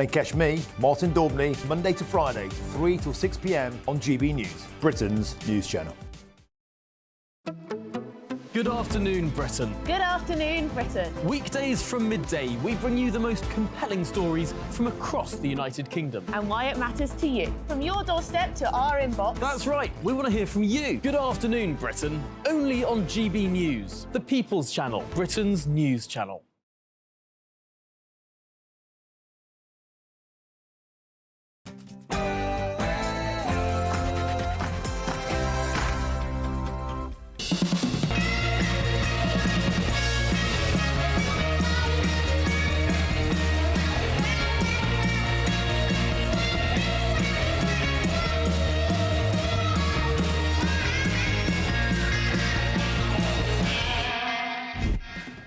Then catch me, Martin Daubney, Monday to Friday, 3 till 6 p.m. on GB News, Britain's news channel. Good afternoon, Britain. Good afternoon, Britain. Weekdays from midday, we bring you the most compelling stories from across the United Kingdom. And why it matters to you. From your doorstep to our inbox. That's right, we want to hear from you. Good afternoon, Britain. Only on GB News, the People's Channel, Britain's news channel.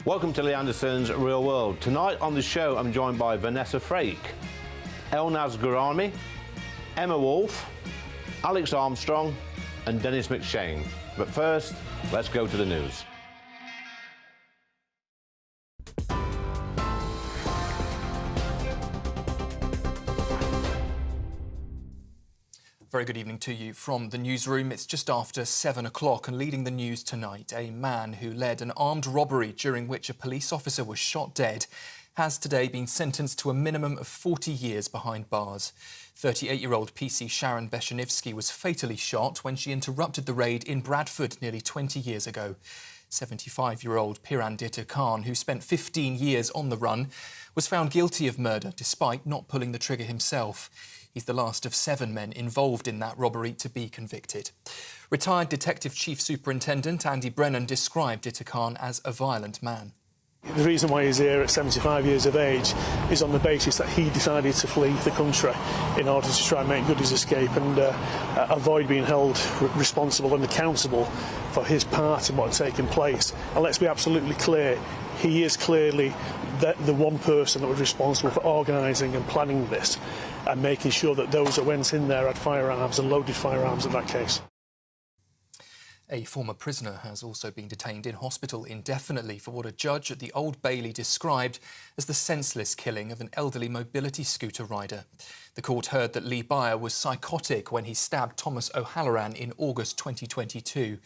Welcome to Lee Anderson's Real World. Tonight on the show, I'm joined by Vanessa Frake, Elnaz Gurami, Emma Wolfe, Alex Armstrong and Dennis McShane. But first, let's go to the news. Very good evening to you from the newsroom. It's just after 7 o'clock and leading the news tonight, a man who led an armed robbery during which a police officer was shot dead has today been sentenced to a minimum of 40 years behind bars. 38-year-old PC Sharon Beshanivsky was fatally shot when she interrupted the raid in Bradford nearly 20 years ago. 75-year-old Pirandita Khan, who spent 15 years on the run, was found guilty of murder despite not pulling the trigger himself. He's the last of 7 men involved in that robbery to be convicted. Retired Detective Chief Superintendent Andy Brennan described Dita Khan as a violent man. The reason why he's here at 75 years of age is on the basis that he decided to flee the country in order to try and make good his escape and avoid being held responsible and accountable for his part in what had taken place. And let's be absolutely clear, he is clearly the one person that was responsible for organising and planning this and making sure that those that went in there had firearms and loaded firearms in that case. A former prisoner has also been detained in hospital indefinitely for what a judge at the Old Bailey described as the senseless killing of an elderly mobility scooter rider. The court heard that Lee Byer was psychotic when he stabbed Thomas O'Halloran in August 2022.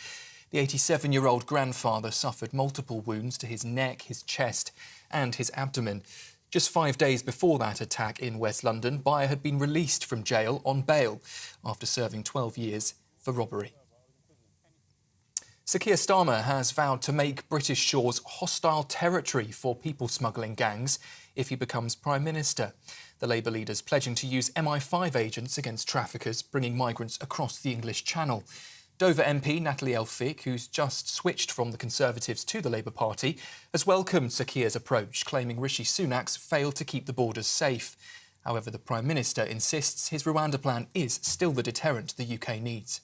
The 87-year-old grandfather suffered multiple wounds to his neck, his chest and his abdomen. Just 5 days before that attack in West London, Byer had been released from jail on bail after serving 12 years for robbery. Sir Keir Starmer has vowed to make British shores hostile territory for people smuggling gangs if he becomes Prime Minister. The Labour leader's pledging to use MI5 agents against traffickers bringing migrants across the English Channel. Dover MP Natalie Elphicke, who's just switched from the Conservatives to the Labour Party, has welcomed Sir Keir's approach, claiming Rishi Sunak's failed to keep the borders safe. However, the Prime Minister insists his Rwanda plan is still the deterrent the UK needs.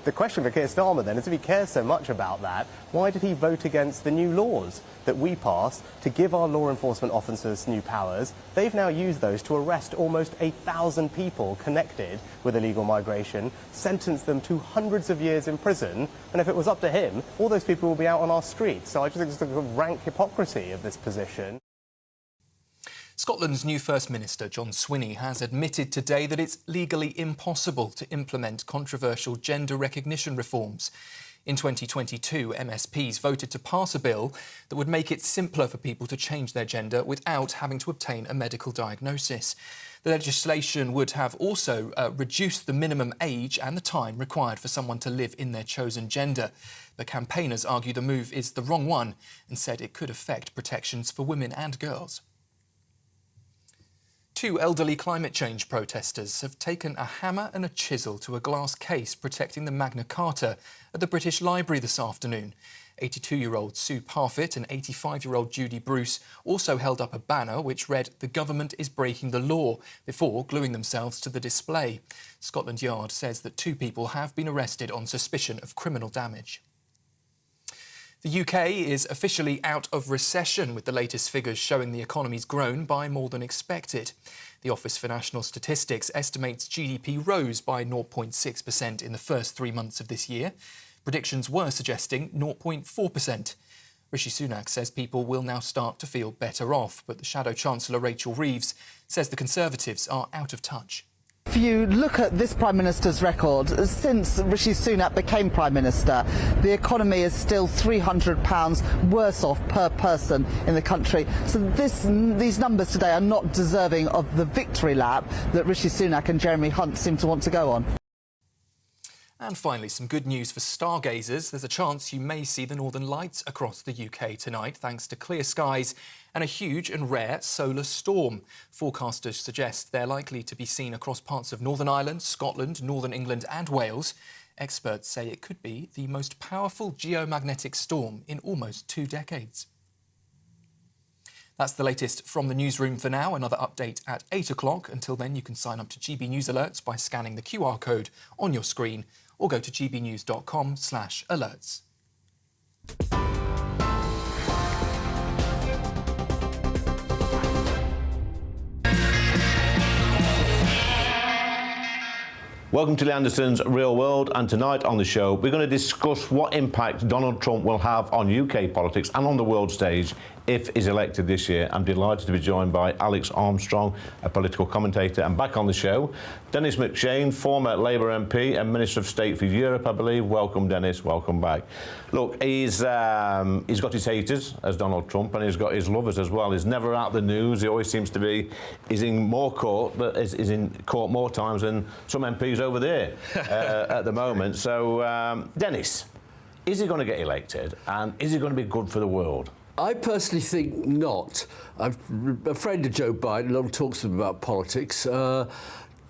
The question for Keir Starmer then is, if he cares so much about that, why did he vote against the new laws that we passed to give our law enforcement officers new powers? They've now used those to arrest almost 1,000 people connected with illegal migration, sentence them to hundreds of years in prison, and if it was up to him, all those people will be out on our streets. So I just think it's the rank hypocrisy of this position. Scotland's new First Minister, John Swinney, has admitted today that it's legally impossible to implement controversial gender recognition reforms. In 2022, MSPs voted to pass a bill that would make it simpler for people to change their gender without having to obtain a medical diagnosis. The legislation would have also reduced the minimum age and the time required for someone to live in their chosen gender. But campaigners argue the move is the wrong one and said it could affect protections for women and girls. 2 elderly climate change protesters have taken a hammer and a chisel to a glass case protecting the Magna Carta at the British Library this afternoon. 82-year-old Sue Parfitt and 85-year-old Judy Bruce also held up a banner which read "The government is breaking the law" before gluing themselves to the display. Scotland Yard says that 2 people have been arrested on suspicion of criminal damage. The UK is officially out of recession, with the latest figures showing the economy's grown by more than expected. The Office for National Statistics estimates GDP rose by 0.6% in the first 3 months of this year. Predictions were suggesting 0.4%. Rishi Sunak says people will now start to feel better off, but the Shadow Chancellor Rachel Reeves says the Conservatives are out of touch. If you look at this Prime Minister's record, since Rishi Sunak became Prime Minister, the economy is still £300 worse off per person in the country. So these numbers today are not deserving of the victory lap that Rishi Sunak and Jeremy Hunt seem to want to go on. And finally, some good news for stargazers. There's a chance you may see the Northern Lights across the UK tonight, thanks to clear skies and a huge and rare solar storm. Forecasters suggest they're likely to be seen across parts of Northern Ireland, Scotland, Northern England and Wales. Experts say it could be the most powerful geomagnetic storm in almost 2 decades. That's the latest from the newsroom for now. Another update at 8 o'clock. Until then, you can sign up to GB News Alerts by scanning the QR code on your screen or go to gbnews.com/alerts. Welcome to Lee Anderson's Real World, and tonight on the show we're going to discuss what impact Donald Trump will have on UK politics and on the world stage if he's elected this year. I'm delighted to be joined by Alex Armstrong, a political commentator, and back on the show, Dennis McShane, former Labour MP and Minister of State for Europe, I believe. Welcome, Dennis. Welcome back. Look, he's got his haters, as Donald Trump, and he's got his lovers as well. He's never out the news. He always seems to be, he's in more court, but is in court more times than some MPs over there at the moment. So, Dennis, is he going to get elected, and is he going to be good for the world? I personally think not. I'm a friend of Joe Biden, a lot of talks to him about politics. Donald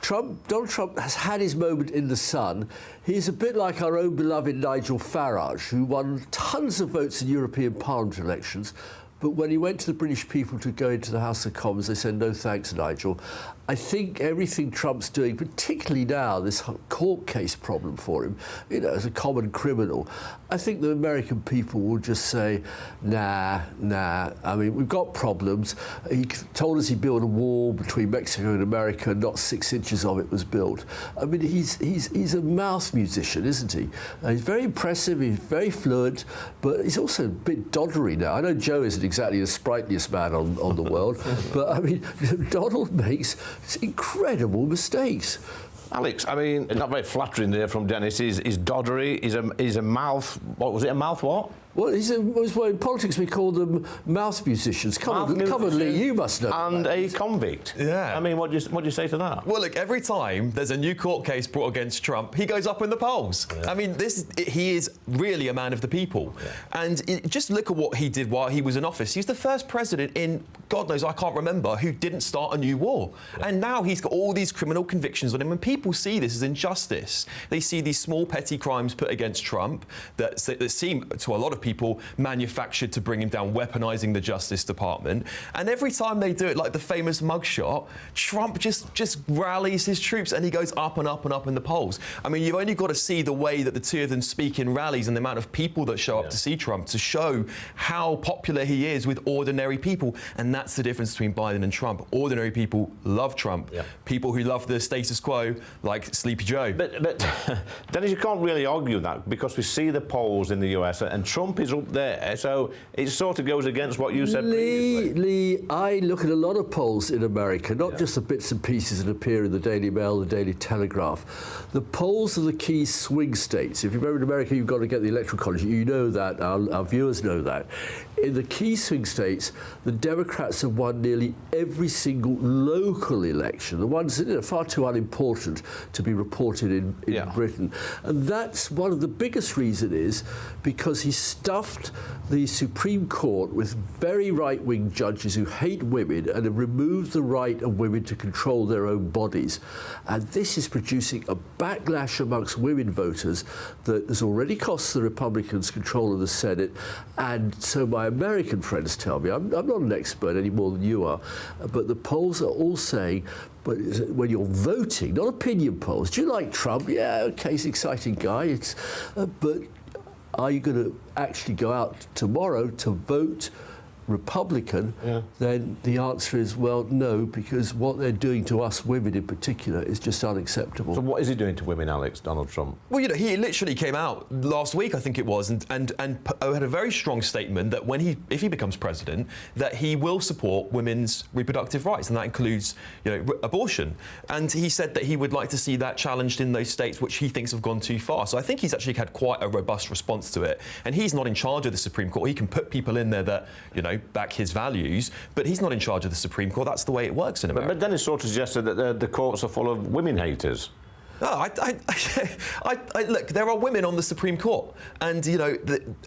Trump has had his moment in the sun. He's a bit like our own beloved Nigel Farage, who won tons of votes in European Parliament elections. But when he went to the British people to go into the House of Commons, they said, no thanks, Nigel. I think everything Trump's doing, particularly now, this court case problem for him, you know, as a common criminal, I think the American people will just say, nah. I mean, we've got problems. He told us he built a wall between Mexico and America, not 6 inches of it was built. I mean, he's a mouth musician, isn't he? He's very impressive, he's very fluent, but he's also a bit doddery now. I know Joe isn't exactly the sprightliest man on the world, but I mean, Donald makes incredible mistakes. Alex, I mean, not very flattering there from Dennis. He's doddery. He's a mouth. What was it? A mouth what? Well, in politics we call them mouth musicians. Come on, Lee, you must know. And a convict. Yeah. I mean, what do you say to that? Well, look, every time there's a new court case brought against Trump, he goes up in the polls. Yeah. I mean, he is really a man of the people. Yeah. And just look at what he did while he was in office. He's the first president in, God knows, I can't remember, who didn't start a new war. Yeah. And now he's got all these criminal convictions on him, and people see this as injustice. They see these small petty crimes put against Trump that seem, to a lot of people, manufactured to bring him down, weaponizing the Justice Department. And every time they do it, like the famous mugshot, Trump just rallies his troops and he goes up and up and up in the polls. I mean, you've only got to see the way that the two of them speak in rallies and the amount of people that show up to see Trump to show how popular he is with ordinary people. And that's the difference between Biden and Trump. Ordinary people love Trump. Yeah. People who love the status quo, like Sleepy Joe. But Dennis, you can't really argue that, because we see the polls in the US and Trump is up there, so it sort of goes against what you said previously. Lee, I look at a lot of polls in America, not just the bits and pieces that appear in the Daily Mail, the Daily Telegraph. The polls are the key swing states. If you remember in America, you've got to get the Electoral College. You know that, our viewers know that. In the key swing states, the Democrats have won nearly every single local election, the ones that are far too unimportant to be reported in Britain. And that's one of the biggest reasons is because he stuffed the Supreme Court with very right-wing judges who hate women and have removed the right of women to control their own bodies. And this is producing a backlash amongst women voters that has already cost the Republicans control of the Senate. And so my American friends tell me, I'm not an expert any more than you are, but the polls are all saying, but when you're voting, not opinion polls, do you like Trump? Yeah, okay, he's an exciting guy. But are you going to actually go out tomorrow to vote Republican, then the answer is, well, no, because what they're doing to us women in particular is just unacceptable. So what is he doing to women, Alex, Donald Trump? Well, you know, he literally came out last week, I think it was, and had a very strong statement that if he becomes president, that he will support women's reproductive rights, and that includes, you know, abortion. And he said that he would like to see that challenged in those states which he thinks have gone too far. So I think he's actually had quite a robust response to it. And he's not in charge of the Supreme Court. He can put people in there that, you know, back his values, but he's not in charge of the Supreme Court. That's the way it works in America. But Dennis sort of suggested that the courts are full of women haters. Oh, look, there are women on the Supreme Court, and you know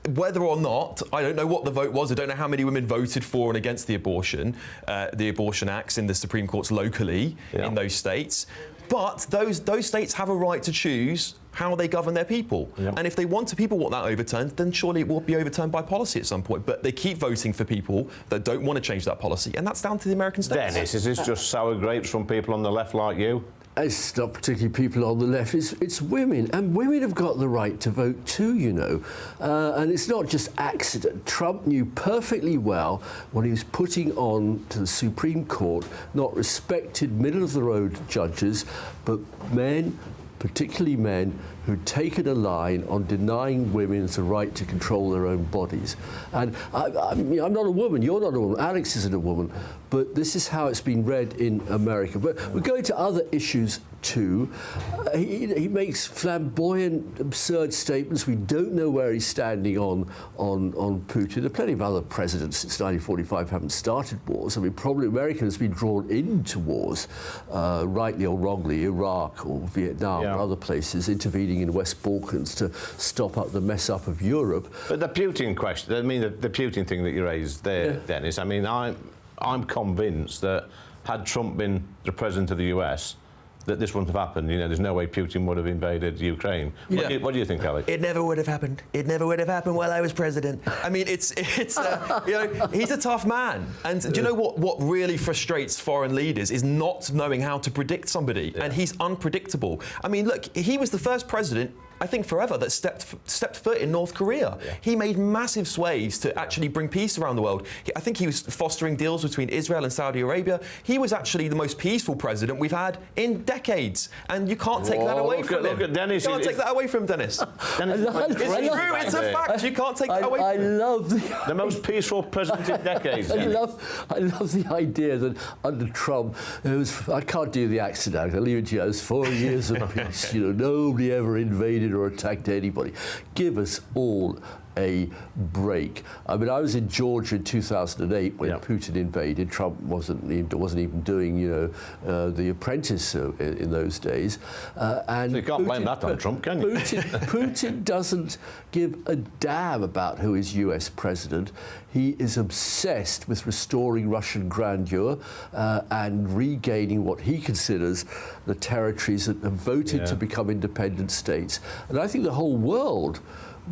whether or not, I don't know what the vote was. I don't know how many women voted for and against the abortion acts in the Supreme Courts locally in those states. But those states have a right to choose how they govern their people. And if they want people want that overturned, then surely it will be overturned by policy at some point. But they keep voting for people that don't want to change that policy, and that's down to the American states. Dennis, is this just sour grapes from people on the left like you? It's not particularly people on the left, it's women. And women have got the right to vote too, you know. And it's not just accident. Trump knew perfectly well what he was putting on to the Supreme Court, not respected middle-of-the-road judges, but men, particularly men, who'd taken a line on denying women the right to control their own bodies. And I'm not a woman, you're not a woman, Alex isn't a woman, but this is how it's been read in America. But we're going to other issues too. He makes flamboyant, absurd statements. We don't know where he's standing on Putin. There are plenty of other presidents since 1945 haven't started wars. I mean, probably America has been drawn into wars, rightly or wrongly, Iraq or Vietnam or other places, intervening in West Balkans to stop up the mess up of Europe. But the Putin question, I mean, the Putin thing that you raised there, Dennis, I mean, I'm convinced that had Trump been the president of the US, that this wouldn't have happened. You know, there's no way Putin would have invaded Ukraine. What do you think, Alex? It never would have happened. It never would have happened while I was president. I mean, it's you know, he's a tough man. And do you know what really frustrates foreign leaders is not knowing how to predict somebody. And he's unpredictable. I mean, look, he was the first president, I think forever, that stepped foot in North Korea. He made massive sways to actually bring peace around the world. I think he was fostering deals between Israel and Saudi Arabia. He was actually the most peaceful president we've had in decades, and you can't take that away from him. Look at Dennis. You can't take that away from him, Dennis. It's true, it's a fact. You can't take that away from him. I love the most peaceful president in decades. I love the idea that under Trump, I can't do the accent. I'll leave it to you. It was 4 years of peace. You know, nobody ever invaded or attacked anybody. Give us all a break. I mean, I was in Georgia in 2008 when Putin invaded. Trump wasn't even doing, you know, The Apprentice in those days. And so you can't blame that on Trump, can you? Putin doesn't give a damn about who is US president. He is obsessed with restoring Russian grandeur and regaining what he considers the territories that have voted to become independent states. And I think the whole world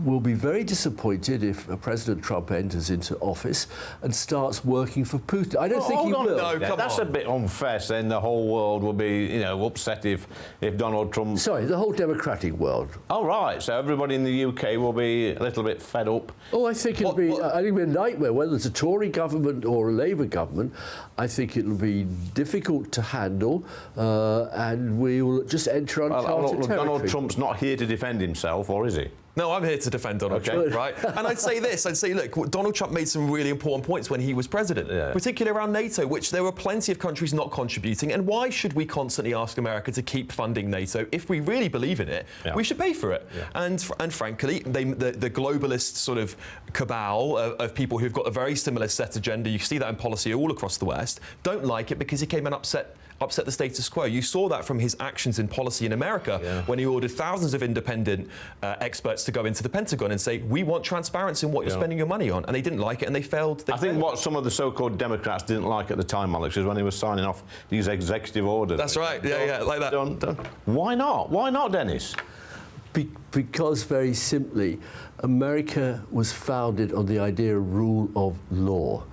will be very disappointed if President Trump enters into office and starts working for Putin. I don't think he will. No, that's a bit unfair, saying the whole world will be, you know, upset if Donald Trump... Sorry, the whole democratic world. Oh, right. So everybody in the UK will be a little bit fed up. Oh, I think it'll be a nightmare. Whether it's a Tory government or a Labour government, I think it'll be difficult to handle, and we will just enter uncharted territory. Donald Trump's not here to defend himself, or is he? No, I'm here to defend Donald Trump, right? And I'd say this, look, Donald Trump made some really important points when he was president, particularly around NATO, which there were plenty of countries not contributing. And why should we constantly ask America to keep funding NATO? If we really believe in it, we should pay for it. And frankly, the globalist sort of cabal of people who've got a very similar set agenda, you see that in policy all across the West, don't like it because he came and upset the status quo. You saw that from his actions in policy in America when he ordered thousands of independent experts to go into the Pentagon and say, we want transparency in what you're spending your money on. And they didn't like it and they failed. I think what some of the so-called Democrats didn't like at the time, Alex, is when he was signing off these executive orders. That's right. Yeah, like that. Done. Why not? Why not, Dennis? Because, very simply, America was founded on the idea of rule of law.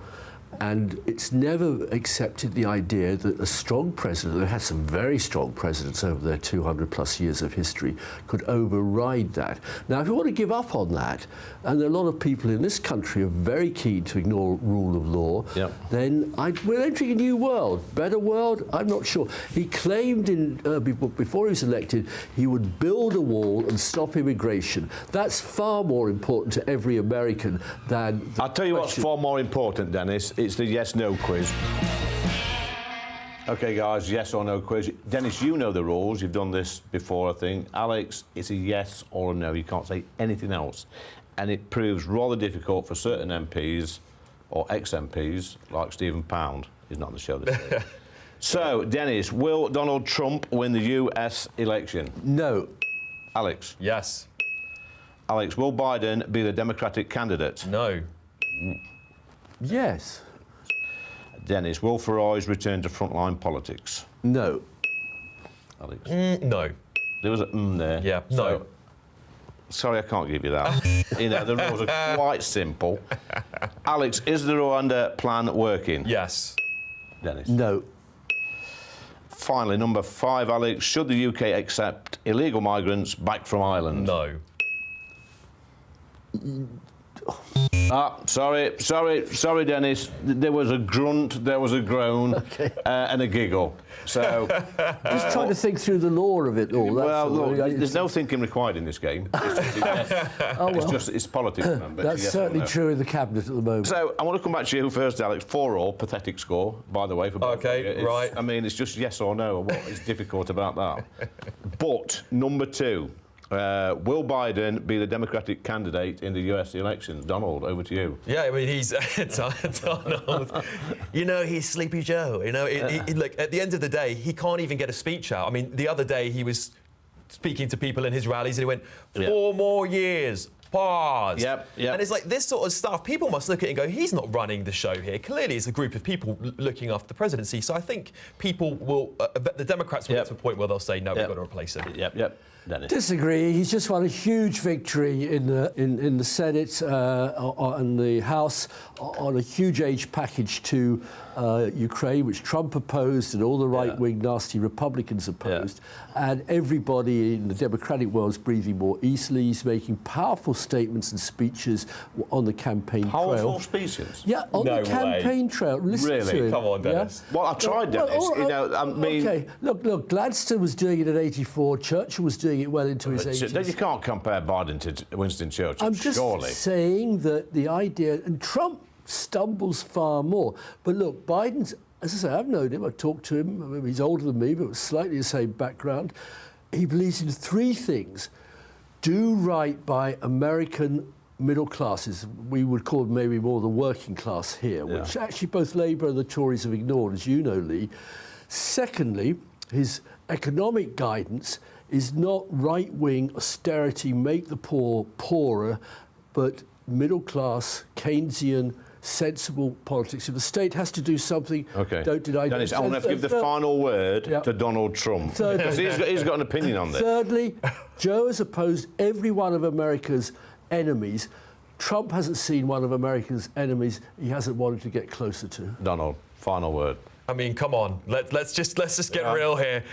And it's never accepted the idea that a strong president, they had some very strong presidents over their 200 plus years of history, could override that. Now, if you want to give up on that, and a lot of people in this country are very keen to ignore rule of law, then we're entering a new world. Better world? I'm not sure. He claimed before he was elected, he would build a wall and stop immigration. That's far more important to every American than... I'll tell you what's far more important, Dennis. It's the yes-no quiz. OK, guys, yes or no quiz. Dennis, you know the rules. You've done this before, I think. Alex, it's a yes or a no. You can't say anything else. And it proves rather difficult for certain MPs or ex-MPs, like Stephen Pound. He's not on the show this week. So, Dennis, will Donald Trump win the US election? No. Alex? Yes. Alex, will Biden be the Democratic candidate? No. Yes. Dennis, will Farage return to frontline politics? No. Alex? No. There was a there. Yeah, no. So, sorry, I can't give you that. You know, the rules are quite simple. Alex, is the Rwanda plan working? Yes. Dennis? No. Finally, number 5, Alex, should the UK accept illegal migrants back from Ireland? No. Sorry, Dennis. There was a grunt, there was a groan, and a giggle. So, just trying to think through the law of it all. Well, look, there's no thinking required in this game. It's politics. Remember. That's certainly true in the cabinet at the moment. So, I want to come back to you first, Alex. 4-4, pathetic score, by the way. For both of you. Right. I mean, it's just yes or no. What is difficult about that? But number 2. Will Biden be the Democratic candidate in the US elections? Donald, over to you. Yeah, I mean, he's Donald. You know, he's Sleepy Joe. You know, look, at the end of the day, he can't even get a speech out. I mean, the other day he was speaking to people in his rallies and he went, 4 more years. Pause. Yep. And it's like this sort of stuff. People must look at it and go, he's not running the show here. Clearly, it's a group of people looking after the presidency. So I think people will, the Democrats will get to a point where they'll say, no, we've got to replace him. Dennis. Disagree. He's just won a huge victory in the Senate and the House on a huge aid package to Ukraine, which Trump opposed and all the right-wing nasty Republicans opposed. And everybody in the Democratic world is breathing more easily. He's making powerful statements and speeches on the campaign trail. Powerful speeches? Yeah, on the campaign trail. Listen to him. Come on, Dennis. Well, I tried, Dennis. You know, I mean... OK, look, Gladstone was doing it at 84. Churchill was doing it well into his 80s. You can't compare Biden to Winston Churchill, I'm just saying that the idea... And Trump stumbles far more. But look, Biden's... As I say, I've known him. I've talked to him. I mean, he's older than me, but slightly the same background. He believes in 3 things. Do right by American middle classes. We would call maybe more the working class here, which actually both Labour and the Tories have ignored, as you know, Lee. Secondly, his economic guidance is not right-wing austerity, make the poor poorer, but middle-class, Keynesian, sensible politics. If the state has to do something, don't deny... Dennis, I want to give the final word to Donald Trump. Because he's got an opinion on this. Thirdly, Joe has opposed every one of America's enemies. Trump hasn't seen one of America's enemies he hasn't wanted to get closer to. Donald, final word. I mean, come on. Let's just get real here.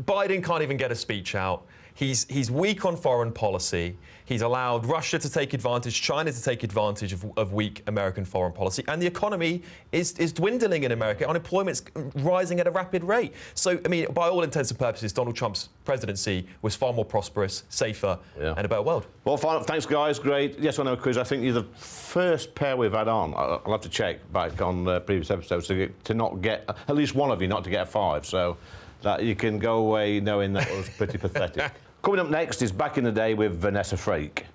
Biden can't even get a speech out. He's weak on foreign policy. He's allowed Russia to take advantage, China to take advantage of weak American foreign policy, and the economy is dwindling in America. Unemployment's rising at a rapid rate. So, I mean, by all intents and purposes, Donald Trump's presidency was far more prosperous, safer, and a better world. Well, thanks, guys. Great. Yes or no quiz. I think you're the first pair we've had on. I'll have to check back on previous episodes to not get, at least one of you not to get a 5. So that you can go away knowing that was pretty pathetic. Coming up next is Back in the Day with Vanessa Frake.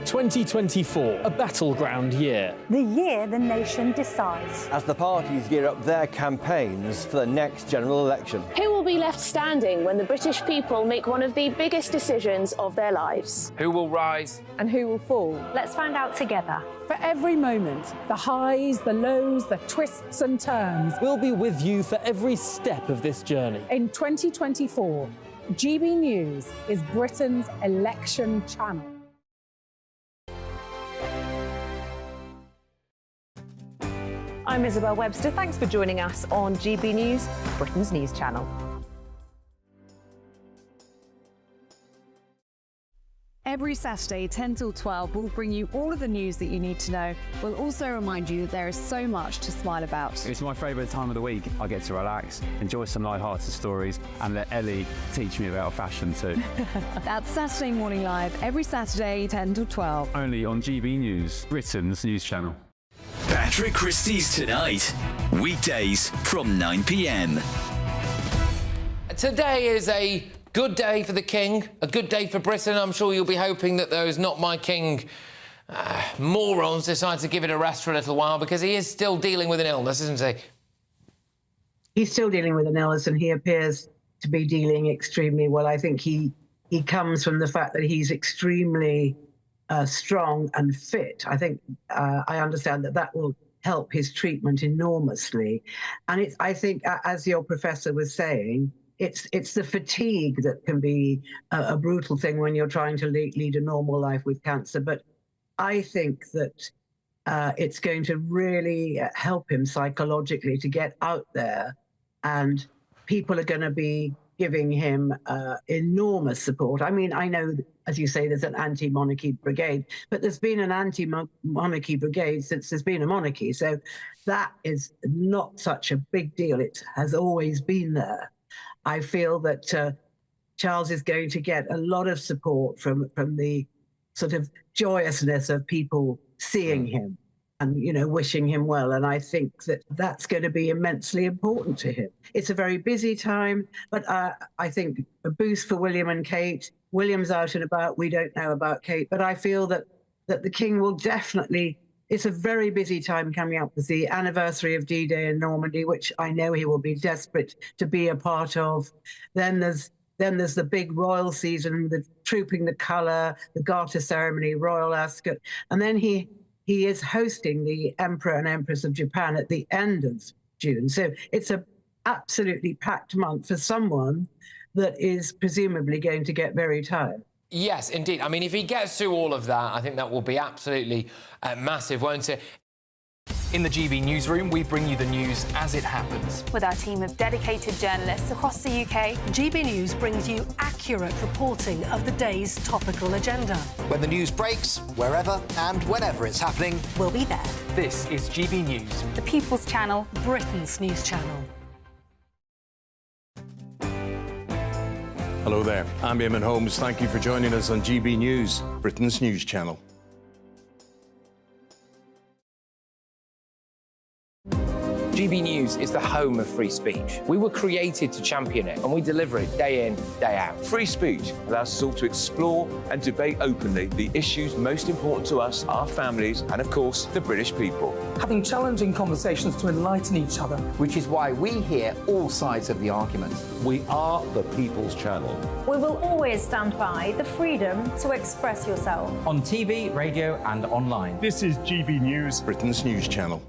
2024, a battleground year. The year the nation decides. As the parties gear up their campaigns for the next general election. Who will be left standing when the British people make one of the biggest decisions of their lives? Who will rise? And who will fall? Let's find out together. For every moment, the highs, the lows, the twists and turns. We'll be with you for every step of this journey. In 2024, GB News is Britain's election channel. I'm Isabel Webster. Thanks for joining us on GB News, Britain's news channel. Every Saturday, 10 till 12, we'll bring you all of the news that you need to know. We'll also remind you that there is so much to smile about. It's my favourite time of the week. I get to relax, enjoy some light-hearted stories, and let Ellie teach me about fashion too. That's Saturday Morning Live, every Saturday, 10 till 12. Only on GB News, Britain's news channel. Patrick Christie's Tonight, weekdays from 9 p.m. Today is a good day for the King, a good day for Britain. I'm sure you'll be hoping that those Not My King morons decide to give it a rest for a little while, because he is still dealing with an illness, isn't he? He's still dealing with an illness, and he appears to be dealing extremely well. I think he comes from the fact that he's extremely strong and fit. I think I understand that will help his treatment enormously. And I think, as your professor was saying, it's the fatigue that can be a brutal thing when you're trying to lead a normal life with cancer. But I think that it's going to really help him psychologically to get out there, and people are going to be giving him enormous support. I mean, I know, as you say, there's an anti-monarchy brigade, but there's been an anti-monarchy brigade since there's been a monarchy. So that is not such a big deal. It has always been there. I feel that Charles is going to get a lot of support from the sort of joyousness of people seeing him and, you know, wishing him well. And I think that that's going to be immensely important to him. It's a very busy time, but I think a boost for William and Kate. William's out and about. We don't know about Kate, but I feel that the King will definitely. It's a very busy time coming up with the anniversary of D-Day in Normandy, which I know he will be desperate to be a part of. Then there's the big royal season, the trooping the colour, the Garter ceremony, royal ascot, and then he is hosting the Emperor and Empress of Japan at the end of June. So it's a absolutely packed month for someone that is presumably going to get very tired. Yes, indeed. I mean, if he gets through all of that, I think that will be absolutely massive, won't it? In the GB newsroom, we bring you the news as it happens. With our team of dedicated journalists across the UK, GB News brings you accurate reporting of the day's topical agenda. When the news breaks, wherever and whenever it's happening, we'll be there. This is GB News, the People's Channel, Britain's news channel. Hello there, I'm Eamon Holmes. Thank you for joining us on GB News, Britain's news channel. GB News is the home of free speech. We were created to champion it, and we deliver it day in, day out. Free speech allows us all to explore and debate openly the issues most important to us, our families, and of course, the British people. Having challenging conversations to enlighten each other. Which is why we hear all sides of the argument. We are the People's Channel. We will always stand by the freedom to express yourself. On TV, radio and online. This is GB News, Britain's news channel.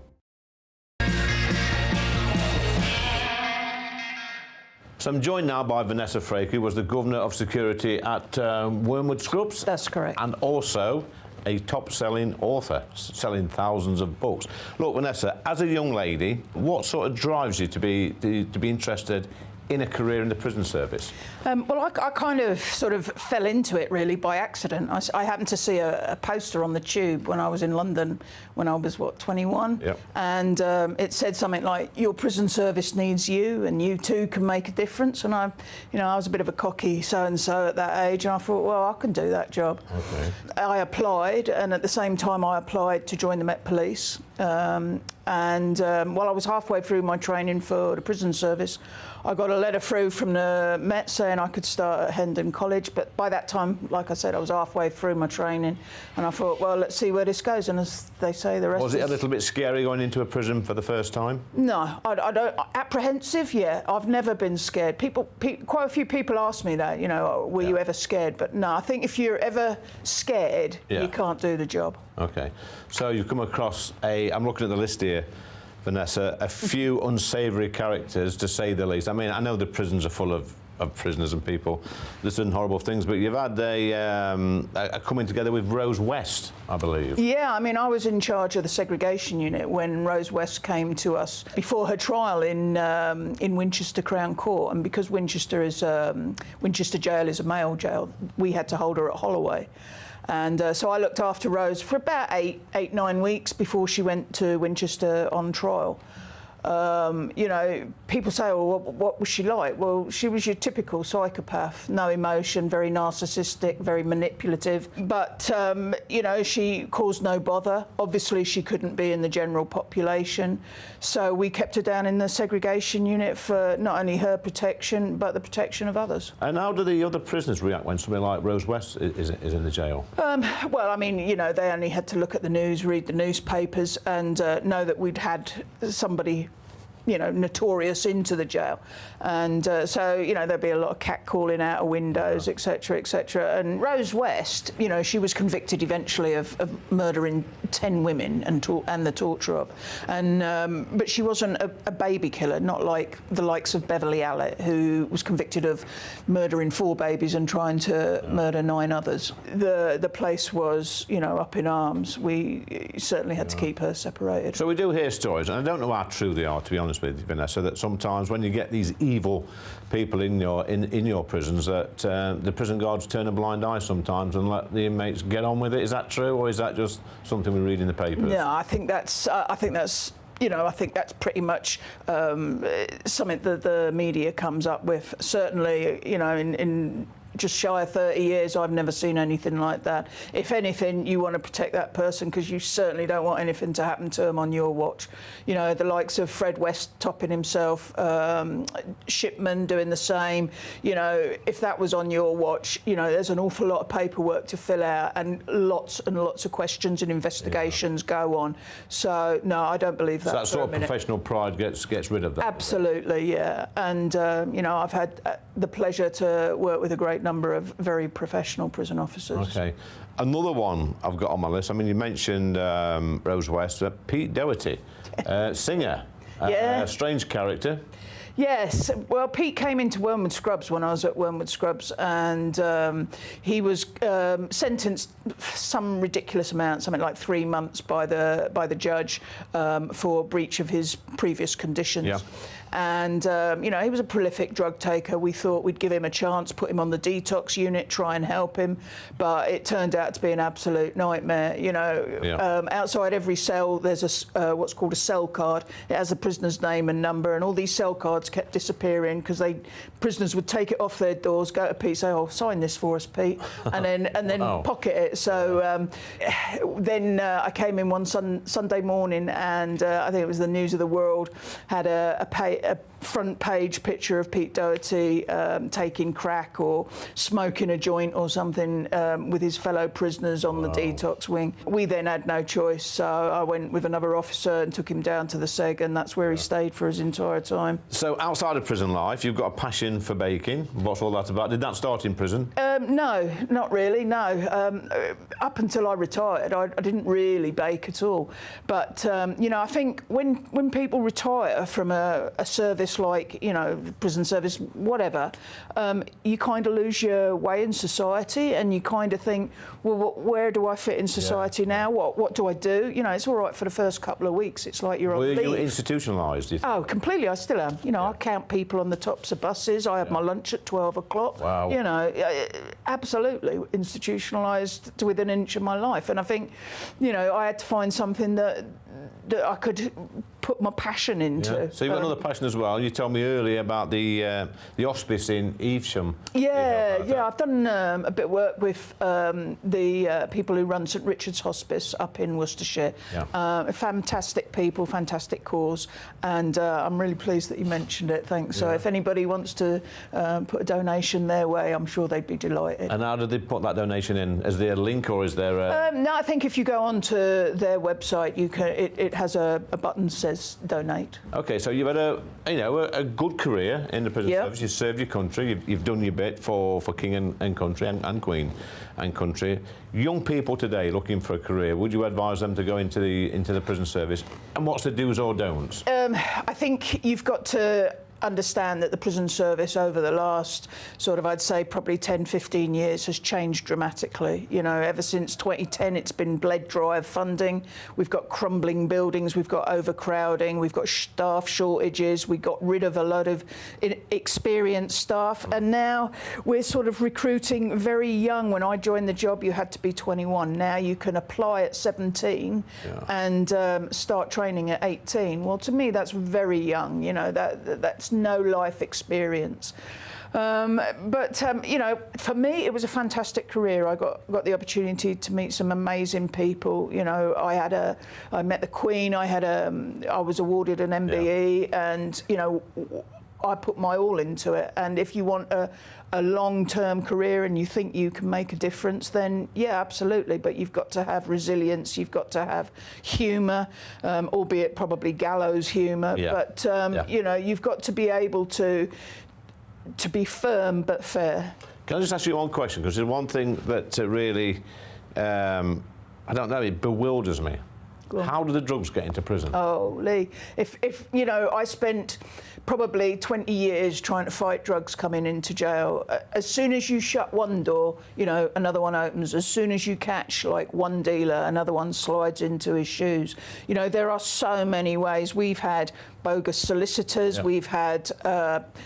So I'm joined now by Vanessa Frake, who was the Governor of Security at Wormwood Scrubs. That's correct. And also a top-selling author, selling thousands of books. Look, Vanessa, as a young lady, what sort of drives you to be interested in a career in the prison service? Well, I kind of sort of fell into it really by accident. I happened to see a poster on the tube when I was in London when I was, 21? Yep. And it said something like, your prison service needs you and you too can make a difference. And I was a bit of a cocky so-and-so at that age, and I thought, well, I can do that job. Okay. I applied, and at the same time I applied to join the Met Police. While I was halfway through my training for the prison service, I got a letter through from the Met saying I could start at Hendon College, but by that time, like I said, I was halfway through my training, and I thought, well, let's see where this goes, and as they say, the rest Was it a little bit scary going into a prison for the first time? No, I don't. Apprehensive, yeah. I've never been scared. Quite a few people ask me that, were you ever scared? But no, I think if you're ever scared, you can't do the job. Okay. So you've come across I'm looking at the list here, Vanessa, a few unsavoury characters, to say the least. I mean, I know the prisons are full of prisoners and people that's done horrible things. But you've had a coming together with Rose West, I believe. Yeah, I mean, I was in charge of the segregation unit when Rose West came to us before her trial in Winchester Crown Court, and because Winchester Jail is a male jail, we had to hold her at Holloway. And so I looked after Rose for about 9 weeks before she went to Winchester on trial. You know, people say, oh, what was she like? Well, she was your typical psychopath, no emotion, very narcissistic, very manipulative. But, you know, she caused no bother. Obviously, she couldn't be in the general population. So we kept her down in the segregation unit for not only her protection, but the protection of others. And how do the other prisoners react when somebody like Rose West is in the jail? Well, I mean, you know, they only had to look at the news, read the newspapers, and know that we'd had somebody, you know, notorious into the jail. And so, you know, there'd be a lot of catcalling out of windows, etc., etc. And Rose West, you know, she was convicted eventually of murdering 10 women and the torture of. And but she wasn't a baby killer, not like the likes of Beverly Allett, who was convicted of murdering 4 babies and trying to murder 9 others. The place was, you know, up in arms. We certainly had to keep her separated. So we do hear stories, and I don't know how true they are, to be honest with you, Vanessa, that sometimes when you get these evil people in your prisons, that the prison guards turn a blind eye sometimes and let the inmates get on with it. Is that true, or is that just something we read in the papers? No, I think that's you know, I think that's pretty much something that the media comes up with. Certainly, you know, in just shy of 30 years, I've never seen anything like that. If anything, you want to protect that person because you certainly don't want anything to happen to them on your watch. You know, the likes of Fred West topping himself, Shipman doing the same. You know, if that was on your watch, you know, there's an awful lot of paperwork to fill out and lots of questions and investigations go on. So, no, I don't believe that. So that sort of professional pride gets rid of that? Absolutely, yeah. And, you know, I've had the pleasure to work with a great number of very professional prison officers. Okay. Another one I've got on my list, I mean, you mentioned Rose West, Pete Doherty, singer, yeah. A strange character. Yes, well, Pete came into Wormwood Scrubs when I was at Wormwood Scrubs, and he was sentenced some ridiculous amount, something like 3 months by the judge for breach of his previous conditions. Yeah. And, you know, he was a prolific drug taker. We thought we'd give him a chance, put him on the detox unit, try and help him. But it turned out to be an absolute nightmare. You know, outside every cell, there's what's called a cell card. It has the prisoner's name and number, and all these cell cards kept disappearing because prisoners would take it off their doors, go to Pete, say, oh, sign this for us, Pete, and then pocket it. So then I came in one Sunday morning, and I think it was the News of the World, had a front page picture of Pete Doherty taking crack or smoking a joint or something with his fellow prisoners on the detox wing. We then had no choice, so I went with another officer and took him down to the seg, and that's where he stayed for his entire time. So outside of prison life, you've got a passion for baking. What's all that about? Did that start in prison? No, not really, no. Up until I retired, I didn't really bake at all. But, you know, I think when people retire from a service like, you know, prison service, whatever, you kind of lose your way in society, and you kind of think, well, where do I fit in society now? What do I do? You know, it's all right for the first couple of weeks. It's like you're on leave. Were you institutionalised? Oh, completely. I still am. You know, I count people on the tops of buses. I have my lunch at 12 o'clock. Wow. You know, absolutely institutionalised to within an inch of my life. And I think, you know, I had to find something that I could put my passion into. Yeah. So you've got another passion as well. You told me earlier about the hospice in Evesham. Yeah, I've done a bit of work with the people who run St Richard's Hospice up in Worcestershire. Yeah. Fantastic people, fantastic cause, and I'm really pleased that you mentioned it. Thanks. So if anybody wants to put a donation their way, I'm sure they'd be delighted. And how did they put that donation in? Is there a link, or is there a... No, I think if you go onto their website, you can. It has a button that says donate. Okay, so you've had a good career in the prison service. You served your country. You've done your bit for King and country and Queen and country. Young people today looking for a career, would you advise them to go into the prison service? And what's the do's or don'ts? I think you've got to understand that the prison service over the last sort of, I'd say, probably 10, 15 years has changed dramatically. You know, ever since 2010, it's been bled dry of funding. We've got crumbling buildings, we've got overcrowding, we've got staff shortages, we got rid of a lot of experienced staff, and now we're sort of recruiting very young. When I joined the job, you had to be 21. Now you can apply at 17 and start training at 18. Well, to me, that's very young. You know, that's no life experience. But you know, for me, it was a fantastic career. I got the opportunity to meet some amazing people. You know, I met the Queen. I was awarded an MBE, and you know, I put my all into it. And if you want a long-term career and you think you can make a difference, then yeah, absolutely. But you've got to have resilience. You've got to have humour, albeit probably gallows humour. But you know, you've got to be able to be firm but fair. Can I just ask you one question? Because there's one thing that really, I don't know, it bewilders me. How do the drugs get into prison? Oh, Lee, if you know, I spent probably 20 years trying to fight drugs coming into jail. As soon as you shut one door, you know, another one opens. As soon as you catch like one dealer, another one slides into his shoes. You know, there are so many ways. We've had bogus solicitors, we've had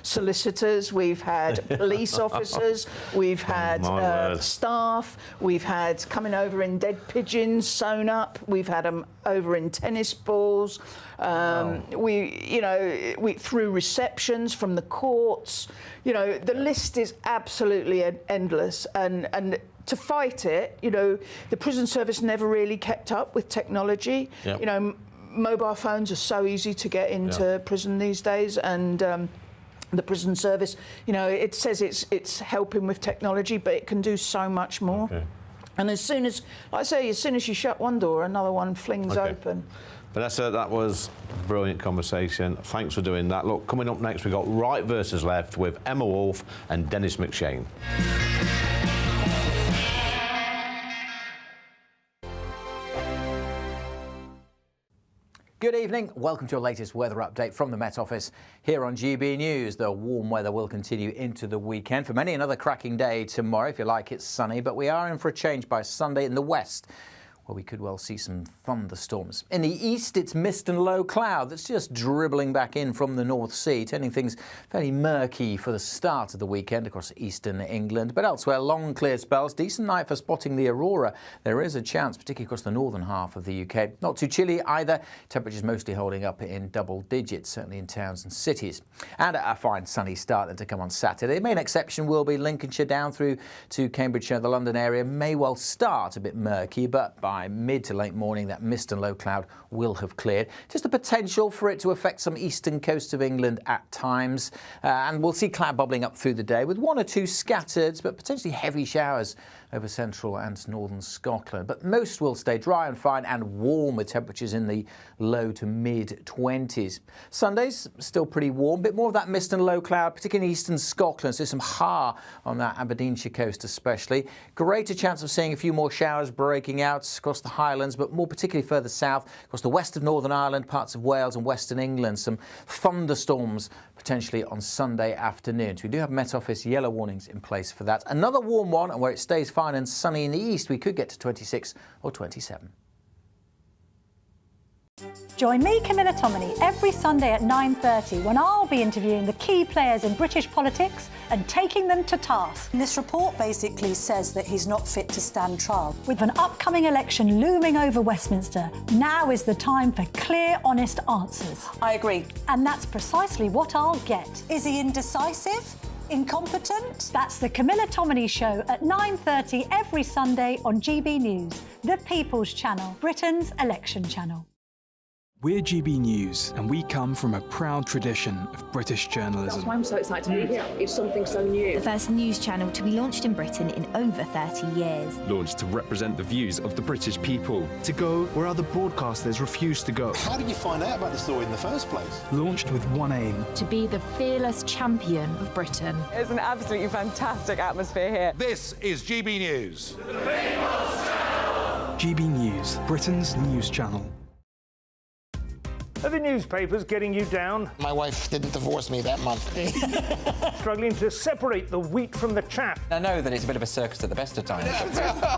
solicitors, we've had police officers, we've had staff, we've had coming over in dead pigeons sewn up, we've had them over in tennis balls, we through receptions from the courts. You know, the list is absolutely endless, and to fight it, you know, the prison service never really kept up with technology. You know, mobile phones are so easy to get into prison these days, and the prison service, you know, it says it's helping with technology, but it can do so much more. And as soon as, like I say, as soon as you shut one door, another one flings open. Vanessa, that was a brilliant conversation. Thanks for doing that. Look, coming up next, we've got Right versus Left with Emma Wolf and Dennis McShane. Good evening. Welcome to your latest weather update from the Met Office here on GB News. The warm weather will continue into the weekend. For many, another cracking day tomorrow. If you like, it's sunny, but we are in for a change by Sunday in the west, where we could well see some thunderstorms. In the east, it's mist and low cloud that's just dribbling back in from the North Sea, turning things fairly murky for the start of the weekend across eastern England. But elsewhere, long clear spells, decent night for spotting the aurora. There is a chance, particularly across the northern half of the UK. Not too chilly either. Temperatures mostly holding up in double digits, certainly in towns and cities. And a fine sunny start then to come on Saturday. The main exception will be Lincolnshire down through to Cambridgeshire. The London area may well start a bit murky, but by mid to late morning, that mist and low cloud will have cleared. Just the potential for it to affect some eastern coast of England at times. And we'll see cloud bubbling up through the day with one or two scattered, but potentially heavy showers over central and northern Scotland. But most will stay dry and fine and warm with temperatures in the low to mid-20s. Sunday's still pretty warm. A bit more of that mist and low cloud, particularly in eastern Scotland. So some ha on that Aberdeenshire coast especially. Greater chance of seeing a few more showers breaking out across the Highlands, but more particularly further south, across the west of Northern Ireland, parts of Wales and Western England. Some thunderstorms potentially on Sunday afternoon. So we do have Met Office yellow warnings in place for that. Another warm one, and where it stays fine and sunny in the east, we could get to 26 or 27. Join me, Camilla Tominey, every Sunday at 9:30 when I'll be interviewing the key players in British politics and taking them to task. This report basically says that he's not fit to stand trial. With an upcoming election looming over Westminster, now is the time for clear, honest answers. I agree. And that's precisely what I'll get. Is he indecisive? Incompetent? That's the Camilla Tominey Show at 9:30 every Sunday on GB News, the People's Channel, Britain's election channel. We're GB News, and we come from a proud tradition of British journalism. That's why I'm so excited to be here. It's something so new. The first news channel to be launched in Britain in over 30 years. Launched to represent the views of the British people. To go where other broadcasters refuse to go. How did you find out about the story in the first place? Launched with one aim. To be the fearless champion of Britain. It's an absolutely fantastic atmosphere here. This is GB News. The People's Channel. GB News, Britain's news channel. Are the newspapers getting you down? My wife didn't divorce me that month. Struggling to separate the wheat from the chaff? I know that it's a bit of a circus at the best of times.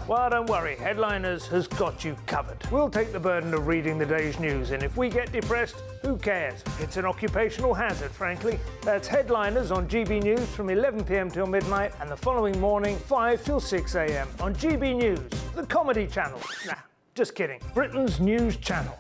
Well, don't worry, Headliners has got you covered. We'll take the burden of reading the day's news, and if we get depressed, who cares? It's an occupational hazard, frankly. That's Headliners on GB News from 11 p.m. till midnight, and the following morning, 5 till 6 a.m. on GB News, the comedy channel. Nah, just kidding. Britain's news channel.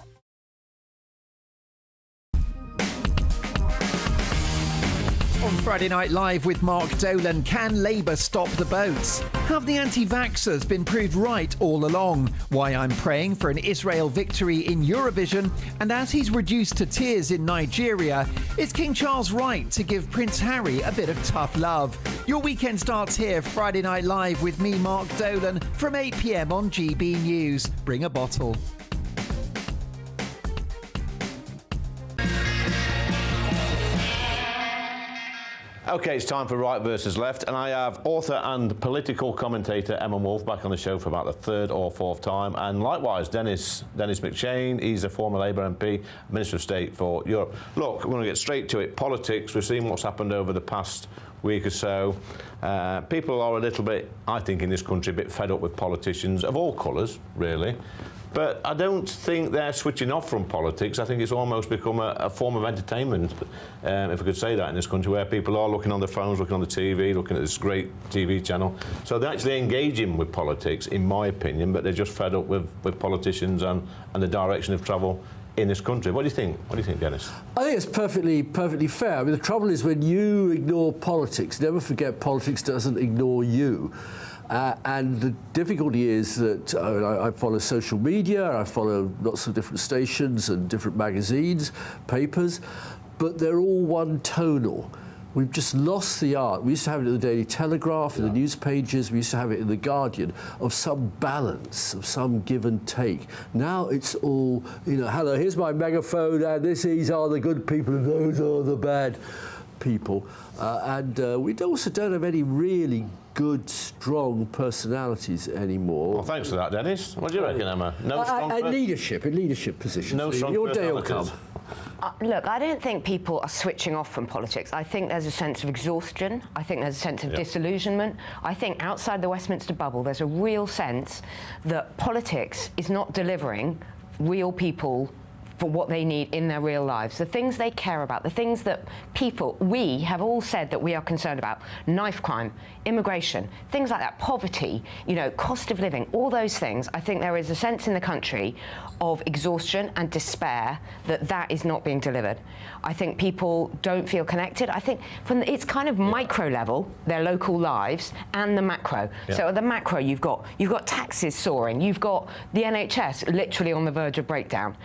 On Friday Night Live with Mark Dolan, can Labour stop the boats? Have the anti-vaxxers been proved right all along? Why I'm praying for an Israel victory in Eurovision, and as he's reduced to tears in Nigeria, is King Charles right to give Prince Harry a bit of tough love? Your weekend starts here, Friday Night Live with me, Mark Dolan, from 8 p.m. on GB News. Bring a bottle. OK, it's time for Right versus Left, and I have author and political commentator Emma Wolfe back on the show for about the third or fourth time, and likewise Dennis McShane. He's a former Labour MP, Minister of State for Europe. Look, we're going to get straight to it. Politics, we've seen what's happened over the past week or so. People are a little bit, I think, in this country, a bit fed up with politicians of all colours, really. But I don't think they're switching off from politics. I think it's almost become a form of entertainment, if I could say that, in this country, where people are looking on their phones, looking on the TV, looking at this great TV channel. So they're actually engaging with politics, in my opinion, but they're just fed up with politicians and the direction of travel in this country. What do you think? What do you think, Dennis? I think it's perfectly fair. I mean, the trouble is when you ignore politics, never forget politics doesn't ignore you. And the difficulty is that I follow social media, I follow lots of different stations and different magazines, papers, but they're all one tonal. We've just lost the art. We used to have it in the Daily Telegraph, in the news pages, we used to have it in the Guardian, of some balance, of some give and take. Now it's all, hello, here's my megaphone, and these are the good people, and those are the bad people. We also don't have any really good, strong personalities anymore. Well, thanks for that, Dennis. What do you reckon, Emma? No strong in leadership positions. No strong Your day will come. Look, I don't think people are switching off from politics. I think there's a sense of exhaustion. I think there's a sense of disillusionment. I think outside the Westminster bubble, there's a real sense that politics is not delivering real people for what they need in their real lives, the things they care about, the things that we have all said that we are concerned about: knife crime, immigration, things like that, poverty, cost of living, all those things. I think there is a sense in the country of exhaustion and despair that is not being delivered. I think people don't feel connected. I think it's kind of micro level, their local lives, and the macro. Yeah. So at the macro, you've got taxes soaring, you've got the NHS literally on the verge of breakdown.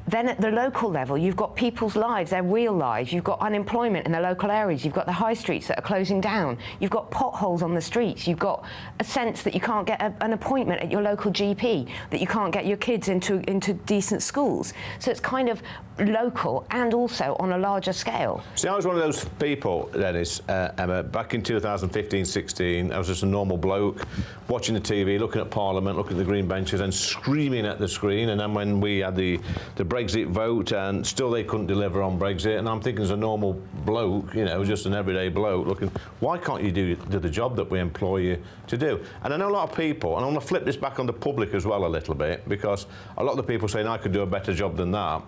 Then at the local level, you've got people's lives, their real lives. You've got unemployment in the local areas. You've got the high streets that are closing down. You've got potholes on the streets. You've got a sense that you can't get an appointment at your local GP, that you can't get your kids into decent schools. So it's kind of local and also on a larger scale. See, I was one of those people, Dennis, Emma, back in 2015-16, I was just a normal bloke watching the TV, looking at Parliament, looking at the green benches and screaming at the screen. And then when we had the Brexit vote, and still they couldn't deliver on Brexit, and I'm thinking as a normal bloke, just an everyday bloke, looking, why can't you do the job that we employ you to do? And I know a lot of people, and I want to flip this back on the public as well a little bit, because a lot of the people saying I could do a better job than that.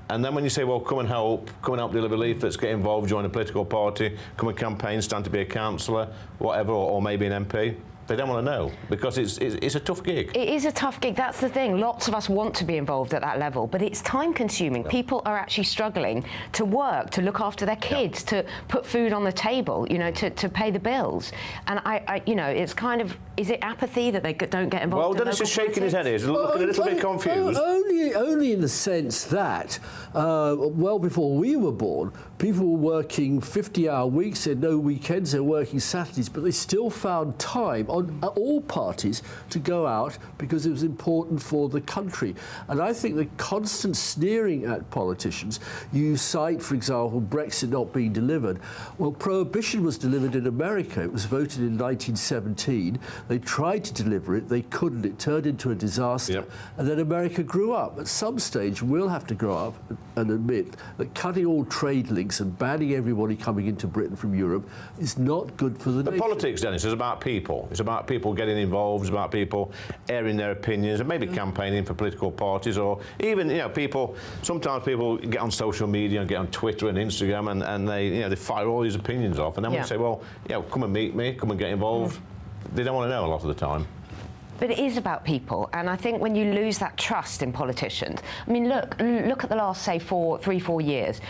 And then when you say, well, come and help deliver leaflets, get involved, join a political party, come and campaign, stand to be a councillor, whatever, or maybe an MP, they don't want to know, because it's a tough gig. It is a tough gig, that's the thing. Lots of us want to be involved at that level, but it's time consuming. People are actually struggling to work, to look after their kids, to put food on the table, to pay the bills. And it's kind of, is it apathy that they don't get involved? Well, Dennis is shaking his head here. He's looking a little bit confused. Only in the sense that, well before we were born, people were working 50-hour weeks, they had no weekends, they were working Saturdays, but they still found time on on all parties to go out because it was important for the country. And I think the constant sneering at politicians, you cite, for example, Brexit not being delivered. Well, Prohibition was delivered in America. It was voted in 1917. They tried to deliver it. They couldn't. It turned into a disaster. Yep. And then America grew up. At some stage, we'll have to grow up and admit that cutting all trade links and banning everybody coming into Britain from Europe is not good for the nation. Politics, Dennis, is about people. It's about people getting involved. It's about people airing their opinions and maybe campaigning for political parties, or even, people. Sometimes people get on social media and get on Twitter and Instagram, and they fire all these opinions off, and then we say, well, come and meet me, come and get involved. They don't want to know a lot of the time. But it is about people, and I think when you lose that trust in politicians, I mean, look at the last, say, 3-4 years.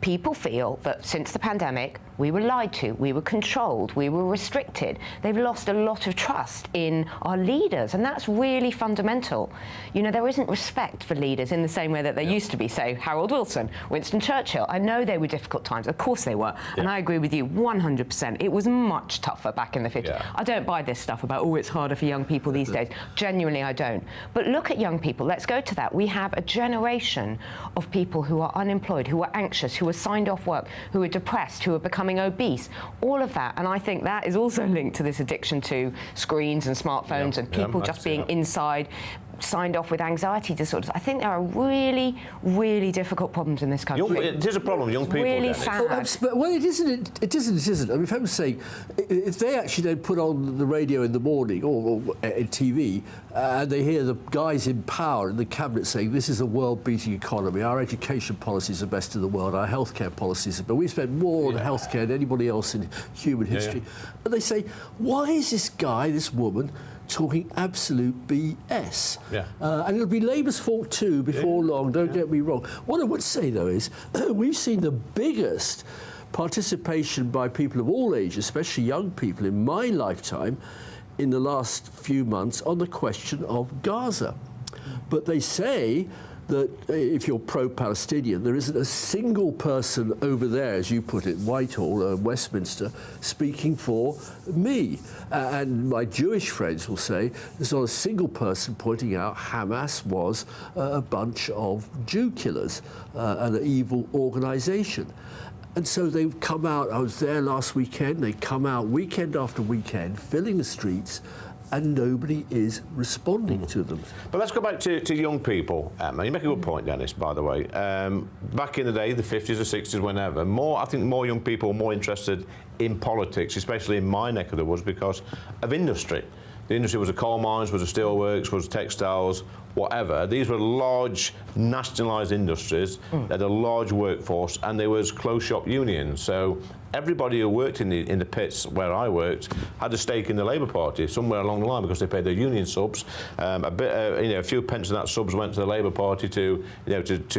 People feel that since the pandemic, we were lied to, we were controlled, we were restricted. They've lost a lot of trust in our leaders, and that's really fundamental. There isn't respect for leaders in the same way that there used to be, say, Harold Wilson, Winston Churchill. I know they were difficult times, of course they were, and I agree with you 100%. It was much tougher back in the 50s. I don't buy this stuff about, it's harder for young people these days. Genuinely, I don't. But look at young people, let's go to that. We have a generation of people who are unemployed, who are anxious, who are signed off work, who are depressed, who are becoming obese, all of that. And I think that is also linked to this addiction to screens and smartphones and people just being inside, signed off with anxiety disorders. I think there are really, really difficult problems in this country. It is a problem, young people. Really sad. Well, it isn't. It isn't. I mean, if I'm saying, if they actually don't put on the radio in the morning or TV, and they hear the guys in power in the cabinet saying this is a world-beating economy, our education policy is the best in the world, our healthcare policies, but we spend more on healthcare than anybody else in human history, and they say, why is this guy, this woman, talking absolute BS? And it'll be Labour's fault too before long, don't get me wrong. What I would say, though, is we've seen the biggest participation by people of all ages, especially young people, in my lifetime in the last few months on the question of Gaza. But they say that if you're pro-Palestinian, there isn't a single person over there, as you put it, Whitehall, Westminster, speaking for me. And my Jewish friends will say there's not a single person pointing out Hamas was a bunch of Jew killers and an evil organisation. And so they've come out, I was there last weekend, they come out weekend after weekend, filling the streets, and nobody is responding to them. But let's go back to young people. You make a good point, Dennis, by the way. Back in the day, the 50s, the 60s, whenever, I think more young people were more interested in politics, especially in my neck of the woods, because of industry. The industry was the coal mines, was the steelworks, was textiles, whatever. These were large nationalised industries. They had a large workforce, and there was closed shop unions. So everybody who worked in the pits where I worked had a stake in the Labour Party somewhere along the line because they paid their union subs. A few pence of that subs went to the Labour Party to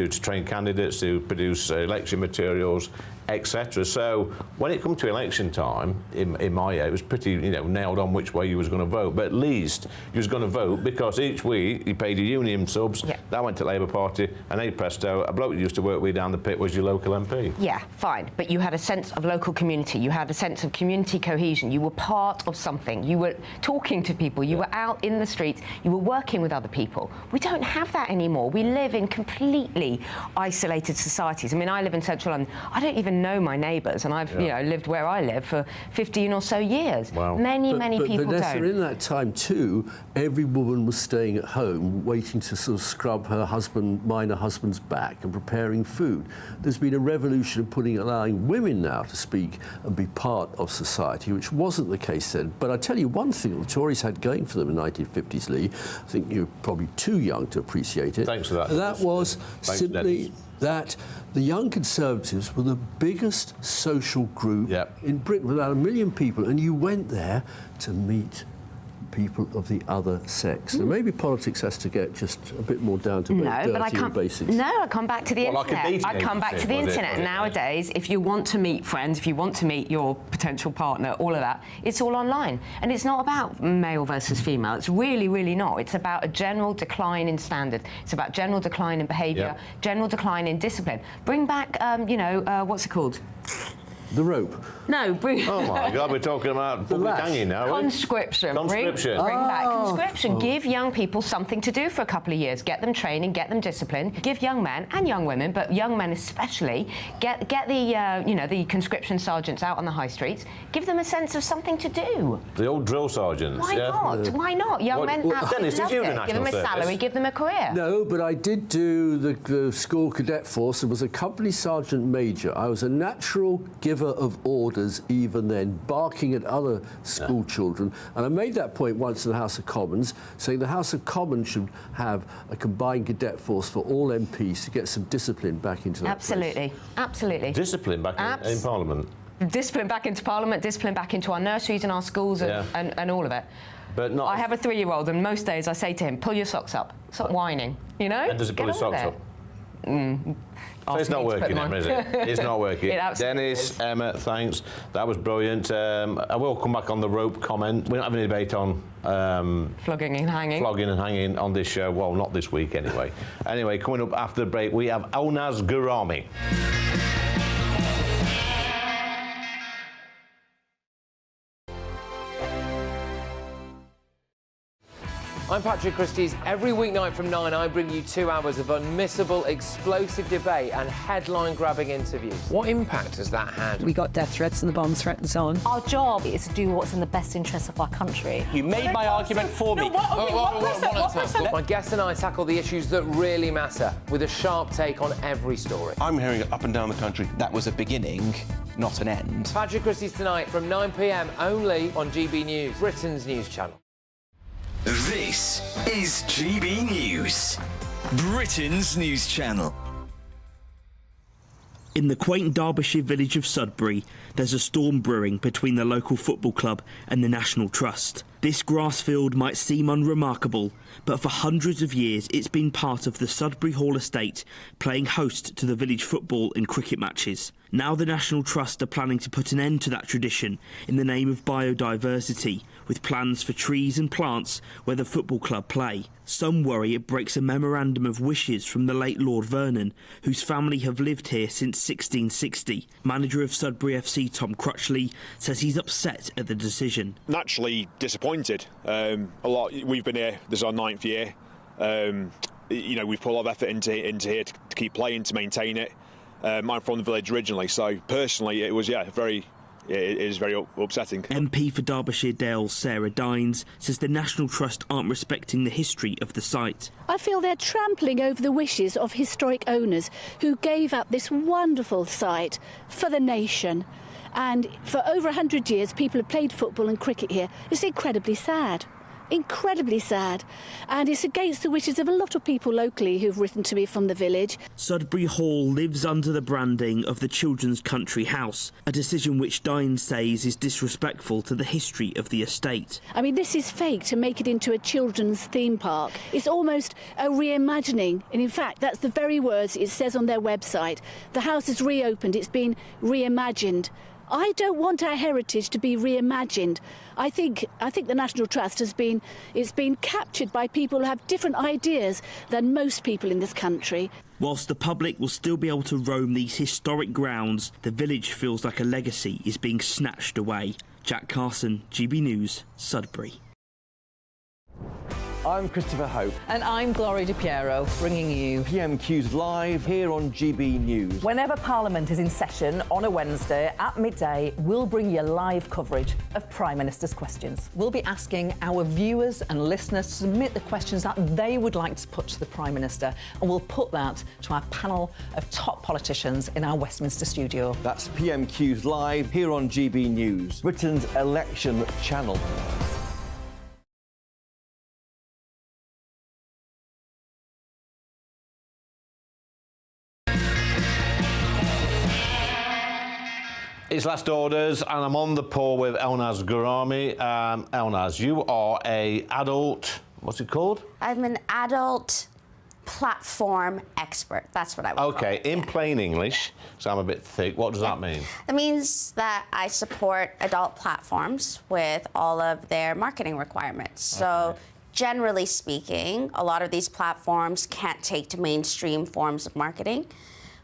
train candidates, to produce election materials, etc. So when it come to election time, in my year, it was pretty nailed on which way you was going to vote. But at least you was going to vote because each week you paid your union subs. That went to Labour Party, and hey presto, a bloke who used to work with down the pit was your local MP. Yeah, fine. But you had a sense of local community. You had a sense of community cohesion. You were part of something. You were talking to people. You were out in the streets. You were working with other people. We don't have that anymore. We live in completely isolated societies. I mean, I live in central London. I don't even know my neighbours, and I've lived where I live for 15 or so years. Wow. Many people Vanessa, don't. in that time too, every woman was staying at home waiting to sort of scrub her minor husband's back and preparing food. There's been a revolution in allowing women now to speak and be part of society, which wasn't the case then. But I tell you one thing the Tories had going for them in the 1950s, Lee, I think you're probably too young to appreciate it. Thanks for that. That was simply that the Young Conservatives were the biggest social group in Britain, with about 1 million people, and you went there to meet people of the other sex. So maybe politics has to get just a bit more down to basics. No, I come back to the internet. I come back to the internet. Nowadays, if you want to meet friends, if you want to meet your potential partner, all of that, it's all online. And it's not about male versus female. It's really, really not. It's about a general decline in standard. It's about general decline in behaviour, general decline in discipline. Bring back, what's it called? The rope. No, Oh my God, we're talking about public hanging now. Conscription. Conscription. Bring back conscription. Give young people something to do for a couple of years. Get them training, get them discipline. Give young men and young women, but young men especially, get the the conscription sergeants out on the high streets. Give them a sense of something to do. The old drill sergeants. Why not? Why not? Young men absolutely Dennis, love did you it. Give them a salary, give them a career. No, but I did do the school cadet force and was a company sergeant major. I was a natural giver of orders even then, barking at other school children. And I made that point once in the House of Commons, saying the House of Commons should have a combined cadet force for all MPs to get some discipline back into that Absolutely. place. Absolutely. Discipline back in Parliament. Discipline back into Parliament, discipline back into our nurseries and our schools and all of it. But not. I have a 3-year-old, and most days I say to him, pull your socks up, stop whining, you know? And does it pull his socks up? So it's not working, Emma, is it? It's not working. Dennis, Emma, thanks. That was brilliant. I will come back on the rope comment. We're not having a debate on flogging and hanging. Flogging and hanging on this show. Well, not this week anyway. Anyway, coming up after the break, we have Elnaz Gurami. I'm Patrick Christie's. Every weeknight from 9, I bring you 2 hours of unmissable, explosive debate and headline-grabbing interviews. What impact has that had? We got death threats and the bomb threat and so on. Our job is to do what's in the best interest of our country. You made my argument for me. My guests and I tackle the issues that really matter, with a sharp take on every story. I'm hearing it up and down the country. That was a beginning, not an end. Patrick Christie's tonight from 9 p.m. only on GB News, Britain's news channel. This is GB News, Britain's news channel. In the quaint Derbyshire village of Sudbury, there's a storm brewing between the local football club and the National Trust. This grass field might seem unremarkable, but for hundreds of years it's been part of the Sudbury Hall estate, playing host to the village football and cricket matches. Now the National Trust are planning to put an end to that tradition in the name of biodiversity, with plans for trees and plants where the football club play. Some worry it breaks a memorandum of wishes from the late Lord Vernon, whose family have lived here since 1660. Manager of Sudbury FC Tom Crutchley says he's upset at the decision. Naturally disappointed. We've been here, this is our 9th year. We've put a lot of effort into here to keep playing, to maintain it. I'm from the village originally, so personally it was it is very upsetting. MP for Derbyshire Dale Sarah Dines says the National Trust aren't respecting the history of the site. I feel they're trampling over the wishes of historic owners who gave up this wonderful site for the nation. And for over 100 years people have played football and cricket here. It's incredibly sad. Incredibly sad, and it's against the wishes of a lot of people locally who've written to me from the village. Sudbury Hall lives under the branding of the Children's Country House, a decision which Dines says is disrespectful to the history of the estate. I mean, this is fake to make it into a children's theme park. It's almost a reimagining, and in fact that's the very words it says on their website. The house is reopened, it's been reimagined. I don't want our heritage to be reimagined. I think the National Trust has been captured by people who have different ideas than most people in this country. Whilst the public will still be able to roam these historic grounds, the village feels like a legacy is being snatched away. Jack Carson, GB News, Sudbury. I'm Christopher Hope. And I'm Gloria Di Piero, bringing you PMQ's live here on GB News. Whenever Parliament is in session on a Wednesday at midday, we'll bring you live coverage of Prime Minister's questions. We'll be asking our viewers and listeners to submit the questions that they would like to put to the Prime Minister, and we'll put that to our panel of top politicians in our Westminster studio. That's PMQ's live here on GB News, Britain's election channel. It's last orders, and I'm on the call with Elnaz Gurami. Elnaz, you are a adult. What's it called? I'm an adult platform expert. That's what I would call it. In plain English, so I'm a bit thick. What does that mean? It means that I support adult platforms with all of their marketing requirements. So, generally speaking, a lot of these platforms can't take to mainstream forms of marketing.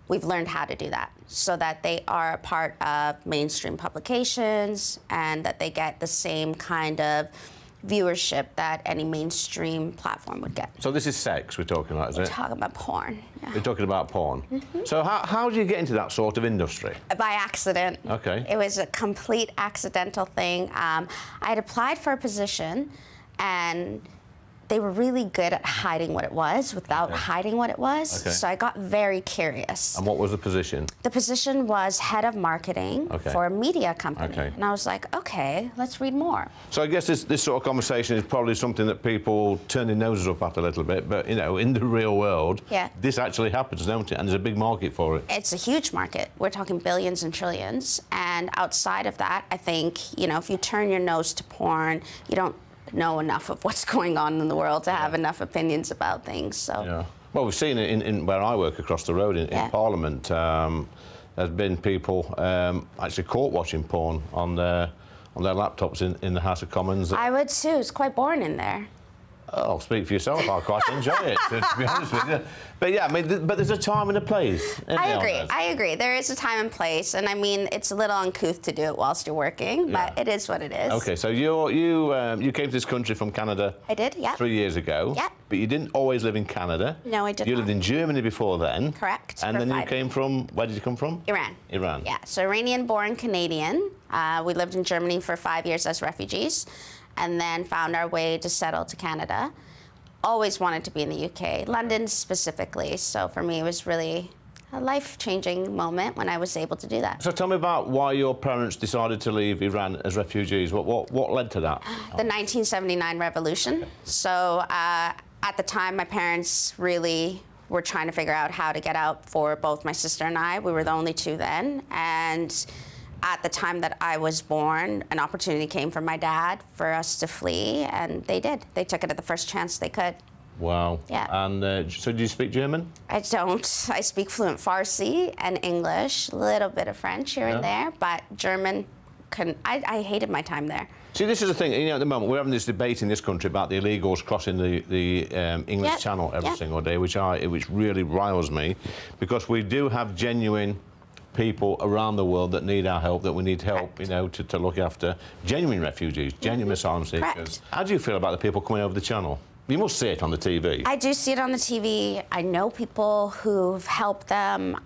we've learned how to do that so that they are a part of mainstream publications and that they get the same kind of viewership that any mainstream platform would get. So this is sex we're talking about, is We're it? talking about porn. Yeah. We're talking about porn. So how do you get into that sort of industry? By accident. Okay. It was a complete accidental thing. I had applied for a position, and they were really good at hiding what it was without hiding what it was. Okay. So I got very curious. And what was the position? The position was head of marketing for a media company. Okay. And I was like, okay, let's read more. So I guess this sort of conversation is probably something that people turn their noses up at a little bit, but, you know, in the real world, this actually happens, don't it? And there's a big market for it. It's a huge market. We're talking billions and trillions. And outside of that, I think, you know, if you turn your nose to porn, you don't know enough of what's going on in the world to have enough opinions about things. So. Yeah. Well, we've seen it in where I work across the road in Parliament. There's been people actually caught watching porn on their laptops in the House of Commons. I would too. It's quite boring in there. Oh, speak for yourself. I quite enjoy it, to be honest with you. But yeah, I mean, but there's a time and a place. I agree. There is a time and place, and I mean, it's a little uncouth to do it whilst you're working, but it is what it is. Okay, so you came to this country from Canada. I did, yeah. 3 years ago. Yeah. But you didn't always live in Canada. No, I did You not. lived in Germany before then. Correct. And for then you 5 came from, where did you come from? Iran. Iran. Yeah, so Iranian-born Canadian. We lived in Germany for 5 years as refugees, and then found our way to settle to Canada. Always wanted to be in the UK, London specifically. So for me, it was really a life-changing moment when I was able to do that. So tell me about why your parents decided to leave Iran as refugees. What led to that? The 1979 revolution. So at the time, my parents really were trying to figure out how to get out for both my sister and I. We were the only two then. And at the time that I was born, an opportunity came from my dad for us to flee, and they did. They took it at the first chance they could. Wow. Yeah. And so do you speak German? I don't. I speak fluent Farsi and English, a little bit of French here and there, but German, I hated my time there. See, this is the thing, you know, at the moment, we're having this debate in this country about the illegals crossing the English Channel every single day, which really riles me, because we do have genuine people around the world that need our help, that we need help, you know, to look after. Genuine refugees, genuine asylum seekers. Correct. How do you feel about the people coming over the channel? You must see it on the TV. I do see it on the TV. I know people who've helped them.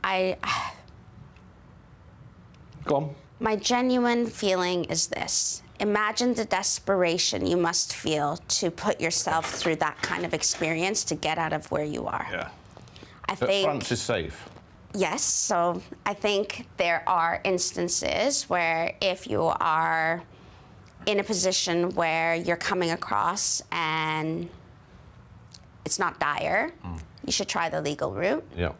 Go on. My genuine feeling is this. Imagine the desperation you must feel to put yourself through that kind of experience to get out of where you are. Yeah. I think France is safe. Yes, so I think there are instances where if you are in a position where you're coming across and it's not dire, you should try the legal route. Yeah.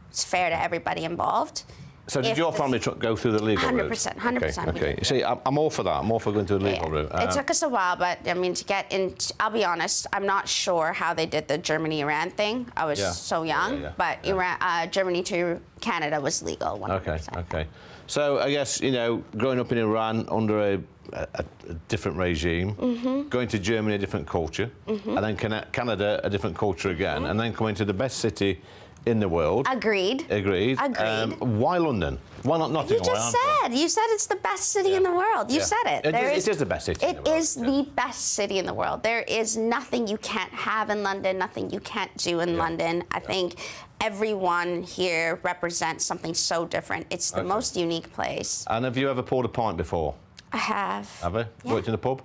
It's fair to everybody involved. So did your family go through the legal route? 100%. Okay. See, I'm all for that. I'm all for going through the legal route. It took us a while, but I mean, to get into, I'll be honest, I'm not sure how they did the Germany-Iran thing. I was so young, but Germany to Canada was legal. 100%. Okay. So I guess, you know, growing up in Iran under a different regime, going to Germany, a different culture, and then Canada, a different culture again, and then coming to the best city in the world. Agreed. Why London? Why not Nottingham? You said it's the best city in the world. You said it. It is the best city in the world. It is the best city in the world. There is nothing you can't have in London, nothing you can't do in London. I think everyone here represents something so different. It's the most unique place. And have you ever poured a pint before? I have. Have you? Worked in a pub?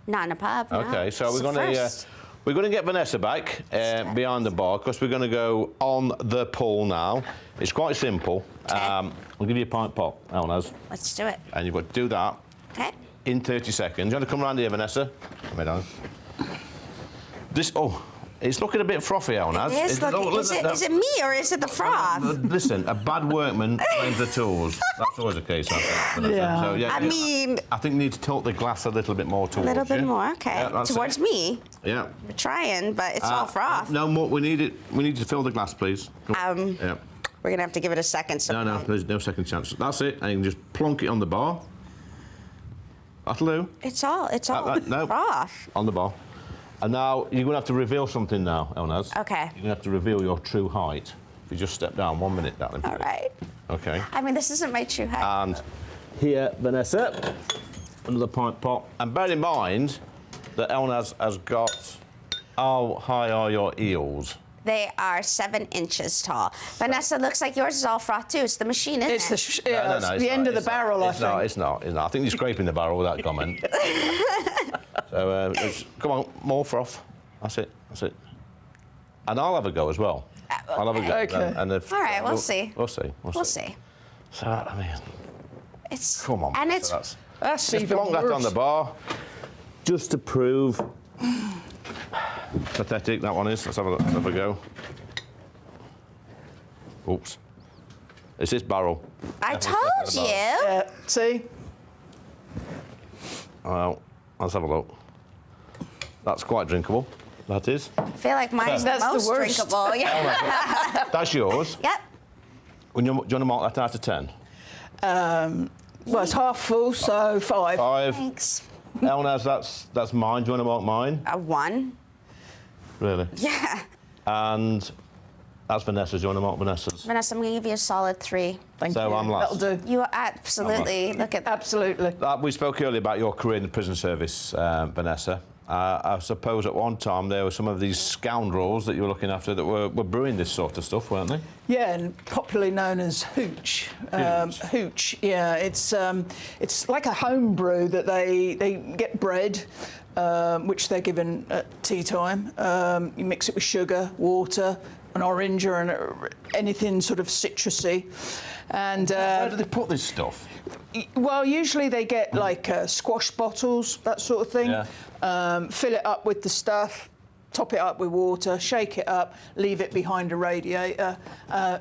Not in a pub, no. Okay, so we're going to get Vanessa back behind the bar, because we're going to go on the pool now. It's quite simple. We'll give you a pint pop, Elnaz. Let's do it. And you've got to do that in 30 seconds. You want to come round here, Vanessa? Come here, darling. It's looking a bit frothy, Elnaz. Is it me or is it the froth? Listen, a bad workman blames the tools. That's always the case, I think. Yeah. So, I think you need to tilt the glass a little bit more towards you. A little bit more, okay. Yeah, towards me. Yeah. We're trying, but it's all froth. No more. We need it. We need to fill the glass, please. We're gonna have to give it a second. No, there's no second chance. That's it. And you can just plonk it on the bar. That'll do. It's all froth. On the bar. And now you're going to have to reveal something now, Elnaz. Okay. You're going to have to reveal your true height. If you just step down 1 minute, darling. All right. Okay. I mean, this isn't my true height. And here, Vanessa, another pint pot. And bear in mind that Elnaz has got, how high are your eels? They are 7 inches tall. Vanessa, looks like yours is all froth too. It's the machine, isn't it? It's the end of the barrel, I think. It's not. I think you're scraping the barrel with that comment. So, come on, more froth. That's it. And I'll have a go as well. I'll have a go. Okay. And if, all right, we'll see. We'll see. So, I mean, it's come on. And so that's even worse. that on the bar, just to prove. Pathetic, that one is. Let's have a go. Oops. It's this barrel. I told you. Yeah, see? Well, let's have a look. That's quite drinkable. That is. I feel like mine's the most drinkable. Yeah. That's yours. Yep. Do you want to mark that out of 10? Well, it's half full, so 5. 5. Thanks. Elnaz, that's mine. Do you want to mark mine? A 1. Really? Yeah. And that's Vanessa's. Do you want to mark Vanessa's? Vanessa, I'm going to give you a solid 3. Thank you. So I'm last. That'll do. You are absolutely. Look at that. Absolutely. We spoke earlier about your career in the prison service, Vanessa. I suppose at one time there were some of these scoundrels that you were looking after that were brewing this sort of stuff, weren't they? Yeah, and popularly known as hooch. Hooch, yeah. It's like a home brew that they get bread, which they're given at tea time. You mix it with sugar, water, an orange or anything sort of citrusy. And where do they put this stuff? Well, usually they get like squash bottles, that sort of thing. Yeah. Fill it up with the stuff, top it up with water, shake it up, leave it behind a radiator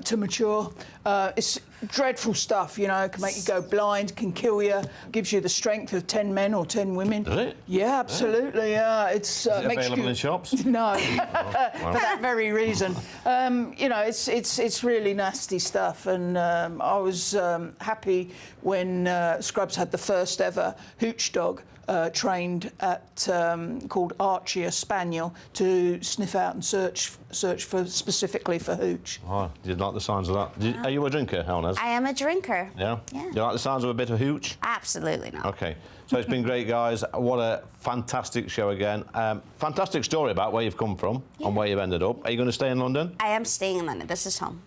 to mature. It's dreadful stuff, you know, can make you go blind, can kill you, gives you the strength of 10 men or 10 women. Does it? Yeah, absolutely, yeah. Is it available in shops? No, for that very reason. You know, it's really nasty stuff, and I was happy when Scrubs had the first ever hooch dog trained at called Archie, a spaniel, to sniff out and search for specifically for hooch. Oh, do you like the signs of that? Are you a drinker, Elnaz? I am a drinker. Yeah? Yeah. Do you like the sounds of a bit of hooch? Absolutely not. OK. So it's been great, guys. What a fantastic show again. Fantastic story about where you've come from and where you've ended up. Are you going to stay in London? I am staying in London. This is home.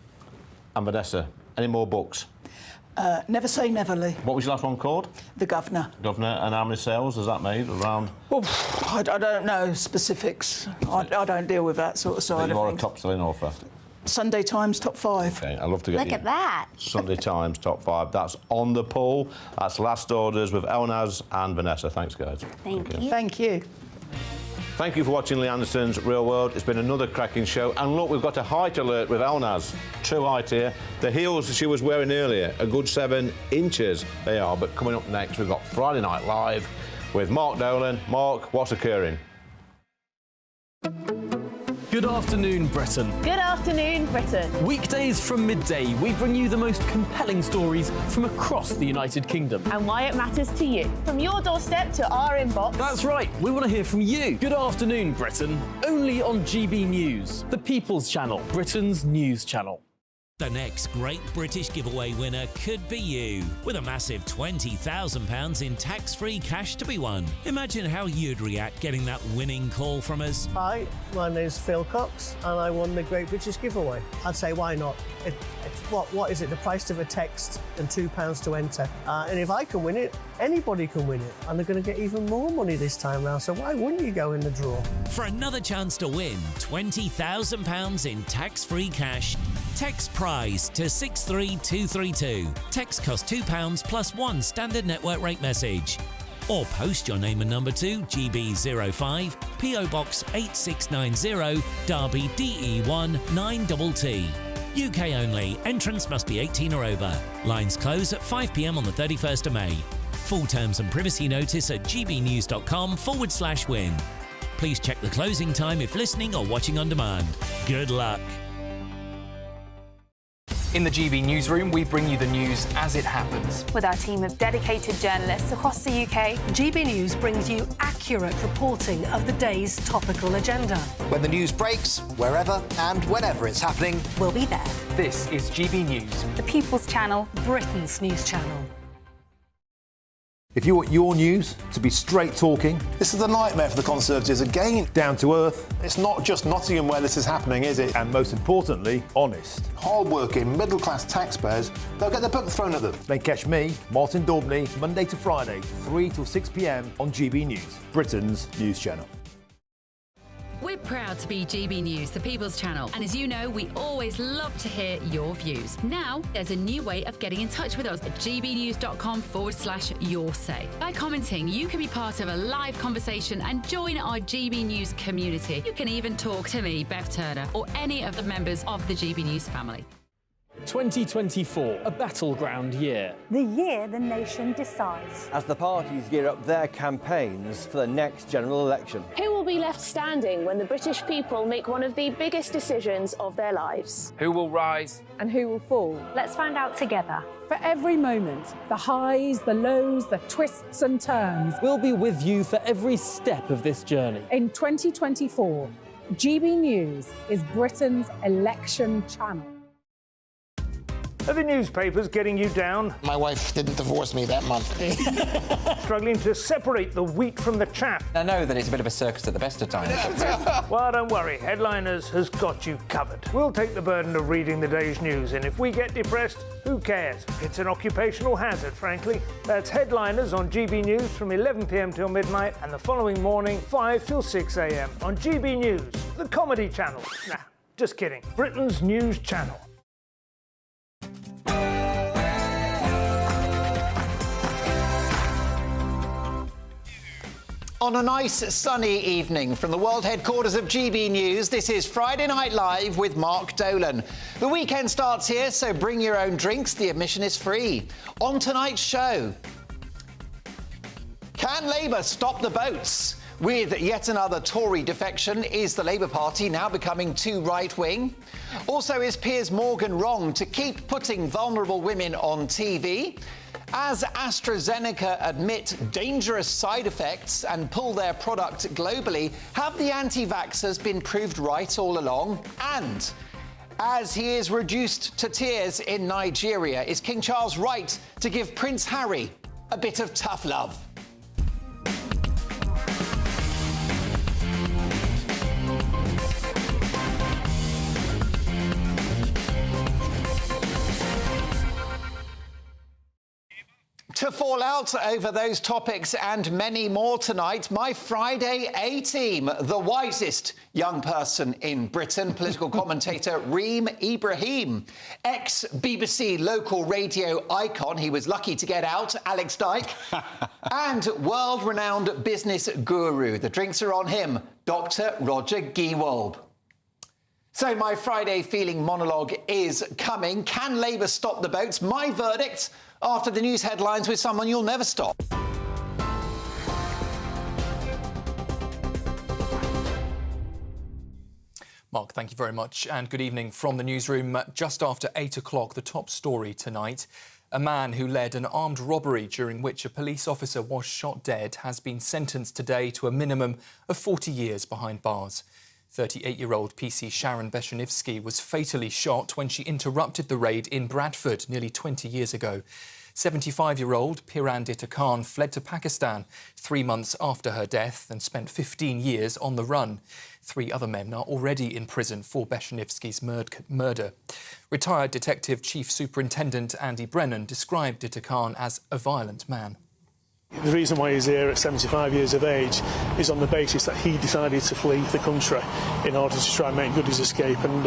And Vanessa, any more books? Never Say Never, Lee. What was your last one called? The Governor. Governor. And how many sales has that made around? Well, I don't know specifics. I don't deal with that sort of side of things. You are a top-selling author. Sunday Times top 5. Okay, I'd love to get Look you. at that. Sunday Times top 5. That's on the poll. That's Last Orders with Elnaz and Vanessa. Thanks, guys. Thank you. Thank you. Thank you for watching Lee Anderson's Real World. It's been another cracking show. And look, we've got a height alert with Elnaz. True height here. The heels she was wearing earlier, a good 7 inches they are. But coming up next, we've got Friday Night Live with Mark Dolan. Mark, what's occurring? Good afternoon, Britain. Good afternoon, Britain. Weekdays from midday, we bring you the most compelling stories from across the United Kingdom. And why it matters to you. From your doorstep to our inbox. That's right, we want to hear from you. Good afternoon, Britain. Only on GB News, the People's Channel, Britain's news channel. The next Great British Giveaway winner could be you, with a massive £20,000 in tax-free cash to be won. Imagine how you'd react getting that winning call from us. Hi, my name's Phil Cox, and I won the Great British Giveaway. I'd say, why not? What is it? The price of a text and £2 to enter. And if I can win it, anybody can win it. And they're going to get even more money this time round, so why wouldn't you go in the draw? For another chance to win £20,000 in tax-free cash, text prize to 63232. Text costs £2 plus 1 standard network rate message. Or post your name and number to GB05 PO Box 8690 Derby DE1 9TT. UK only. Entrance must be 18 or over. Lines close at 5 p.m. on the 31st of May. Full terms and privacy notice at gbnews.com/win. Please check the closing time if listening or watching on demand. Good luck. In the GB newsroom, we bring you the news as it happens. With our team of dedicated journalists across the UK, GB News brings you accurate reporting of the day's topical agenda. When the news breaks, wherever and whenever it's happening, we'll be there. This is GB News, the People's Channel, Britain's news channel. If you want your news to be straight talking... This is a nightmare for the Conservatives again. Down to earth. It's not just Nottingham where this is happening, is it? And most importantly, honest. Hard-working, middle-class taxpayers, they'll get their book thrown at them. Then catch me, Martin Daubney, Monday to Friday, 3 till 6 p.m. on GB News, Britain's news channel. We're proud to be GB News, the People's Channel, and as you know, we always love to hear your views. Now, there's a new way of getting in touch with us at gbnews.com/yoursay. By commenting, you can be part of a live conversation and join our GB News community. You can even talk to me, Bev Turner, or any of the members of the GB News family. 2024, a battleground year. The year the nation decides. As the parties gear up their campaigns for the next general election. Who will be left standing when the British people make one of the biggest decisions of their lives? Who will rise? And who will fall? Let's find out together. For every moment, the highs, the lows, the twists and turns. We'll be with you for every step of this journey. In 2024, GB News is Britain's election channel. Are the newspapers getting you down? My wife didn't divorce me that month. Struggling to separate the wheat from the chaff? I know that it's a bit of a circus at the best of times. Well, don't worry, Headliners has got you covered. We'll take the burden of reading the day's news, and if we get depressed, who cares? It's an occupational hazard, frankly. That's Headliners on GB News from 11 p.m. till midnight, and the following morning, 5 till 6 a.m. on GB News, the comedy channel. Nah, just kidding. Britain's news channel. On a nice sunny evening from the world headquarters of GB News, this is Friday Night Live with Mark Dolan. The weekend starts here, so bring your own drinks. The admission is free. On tonight's show, can Labour stop the boats? With yet another Tory defection, is the Labour Party now becoming too right-wing? Also, is Piers Morgan wrong to keep putting vulnerable women on TV? As AstraZeneca admit dangerous side effects and pull their product globally, have the anti-vaxxers been proved right all along? And as he is reduced to tears in Nigeria, is King Charles right to give Prince Harry a bit of tough love? To fall out over those topics and many more tonight, my Friday A-team, the wisest young person in Britain, political commentator Reem Ibrahim, ex-BBC local radio icon, he was lucky to get out, Alex Dyke, and world-renowned business guru, the drinks are on him, Dr. Roger Gewolb. So my Friday feeling monologue is coming. Can Labour stop the boats? My verdict after the news headlines with someone you'll never stop. Mark, thank you very much, and good evening from the newsroom. Just after 8 o'clock, the top story tonight. A man who led an armed robbery during which a police officer was shot dead has been sentenced today to a minimum of 40 years behind bars. 38-year-old PC Sharon Beshanivsky was fatally shot when she interrupted the raid in Bradford nearly 20 years ago. 75-year-old Pirandita Khan fled to Pakistan 3 months after her death and spent 15 years on the run. 3 other men are already in prison for Beshanivsky's murder. Retired Detective Chief Superintendent Andy Brennan described Dita Khan as a violent man. The reason why he's here at 75 years of age is on the basis that he decided to flee the country in order to try and make good his escape and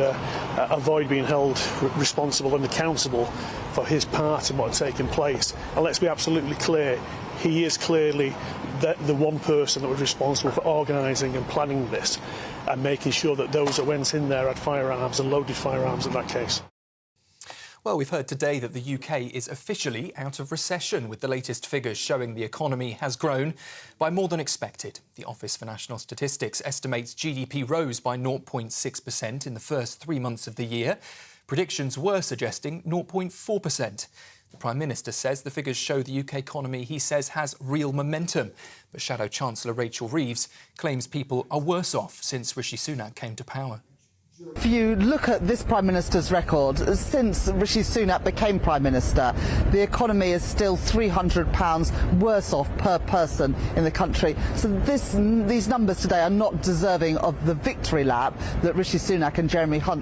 avoid being held responsible and accountable for his part in what had taken place. And let's be absolutely clear, he is clearly the one person that was responsible for organising and planning this and making sure that those that went in there had firearms and loaded firearms in that case. Well, we've heard today that the UK is officially out of recession, with the latest figures showing the economy has grown by more than expected. The Office for National Statistics estimates GDP rose by 0.6% in the first 3 months of the year. Predictions were suggesting 0.4%. The Prime Minister says the figures show the UK economy, he says, has real momentum. But Shadow Chancellor Rachel Reeves claims people are worse off since Rishi Sunak came to power. If you look at this Prime Minister's record, since Rishi Sunak became Prime Minister, the economy is still £300 worse off per person in the country. So these numbers today are not deserving of the victory lap that Rishi Sunak and Jeremy Hunt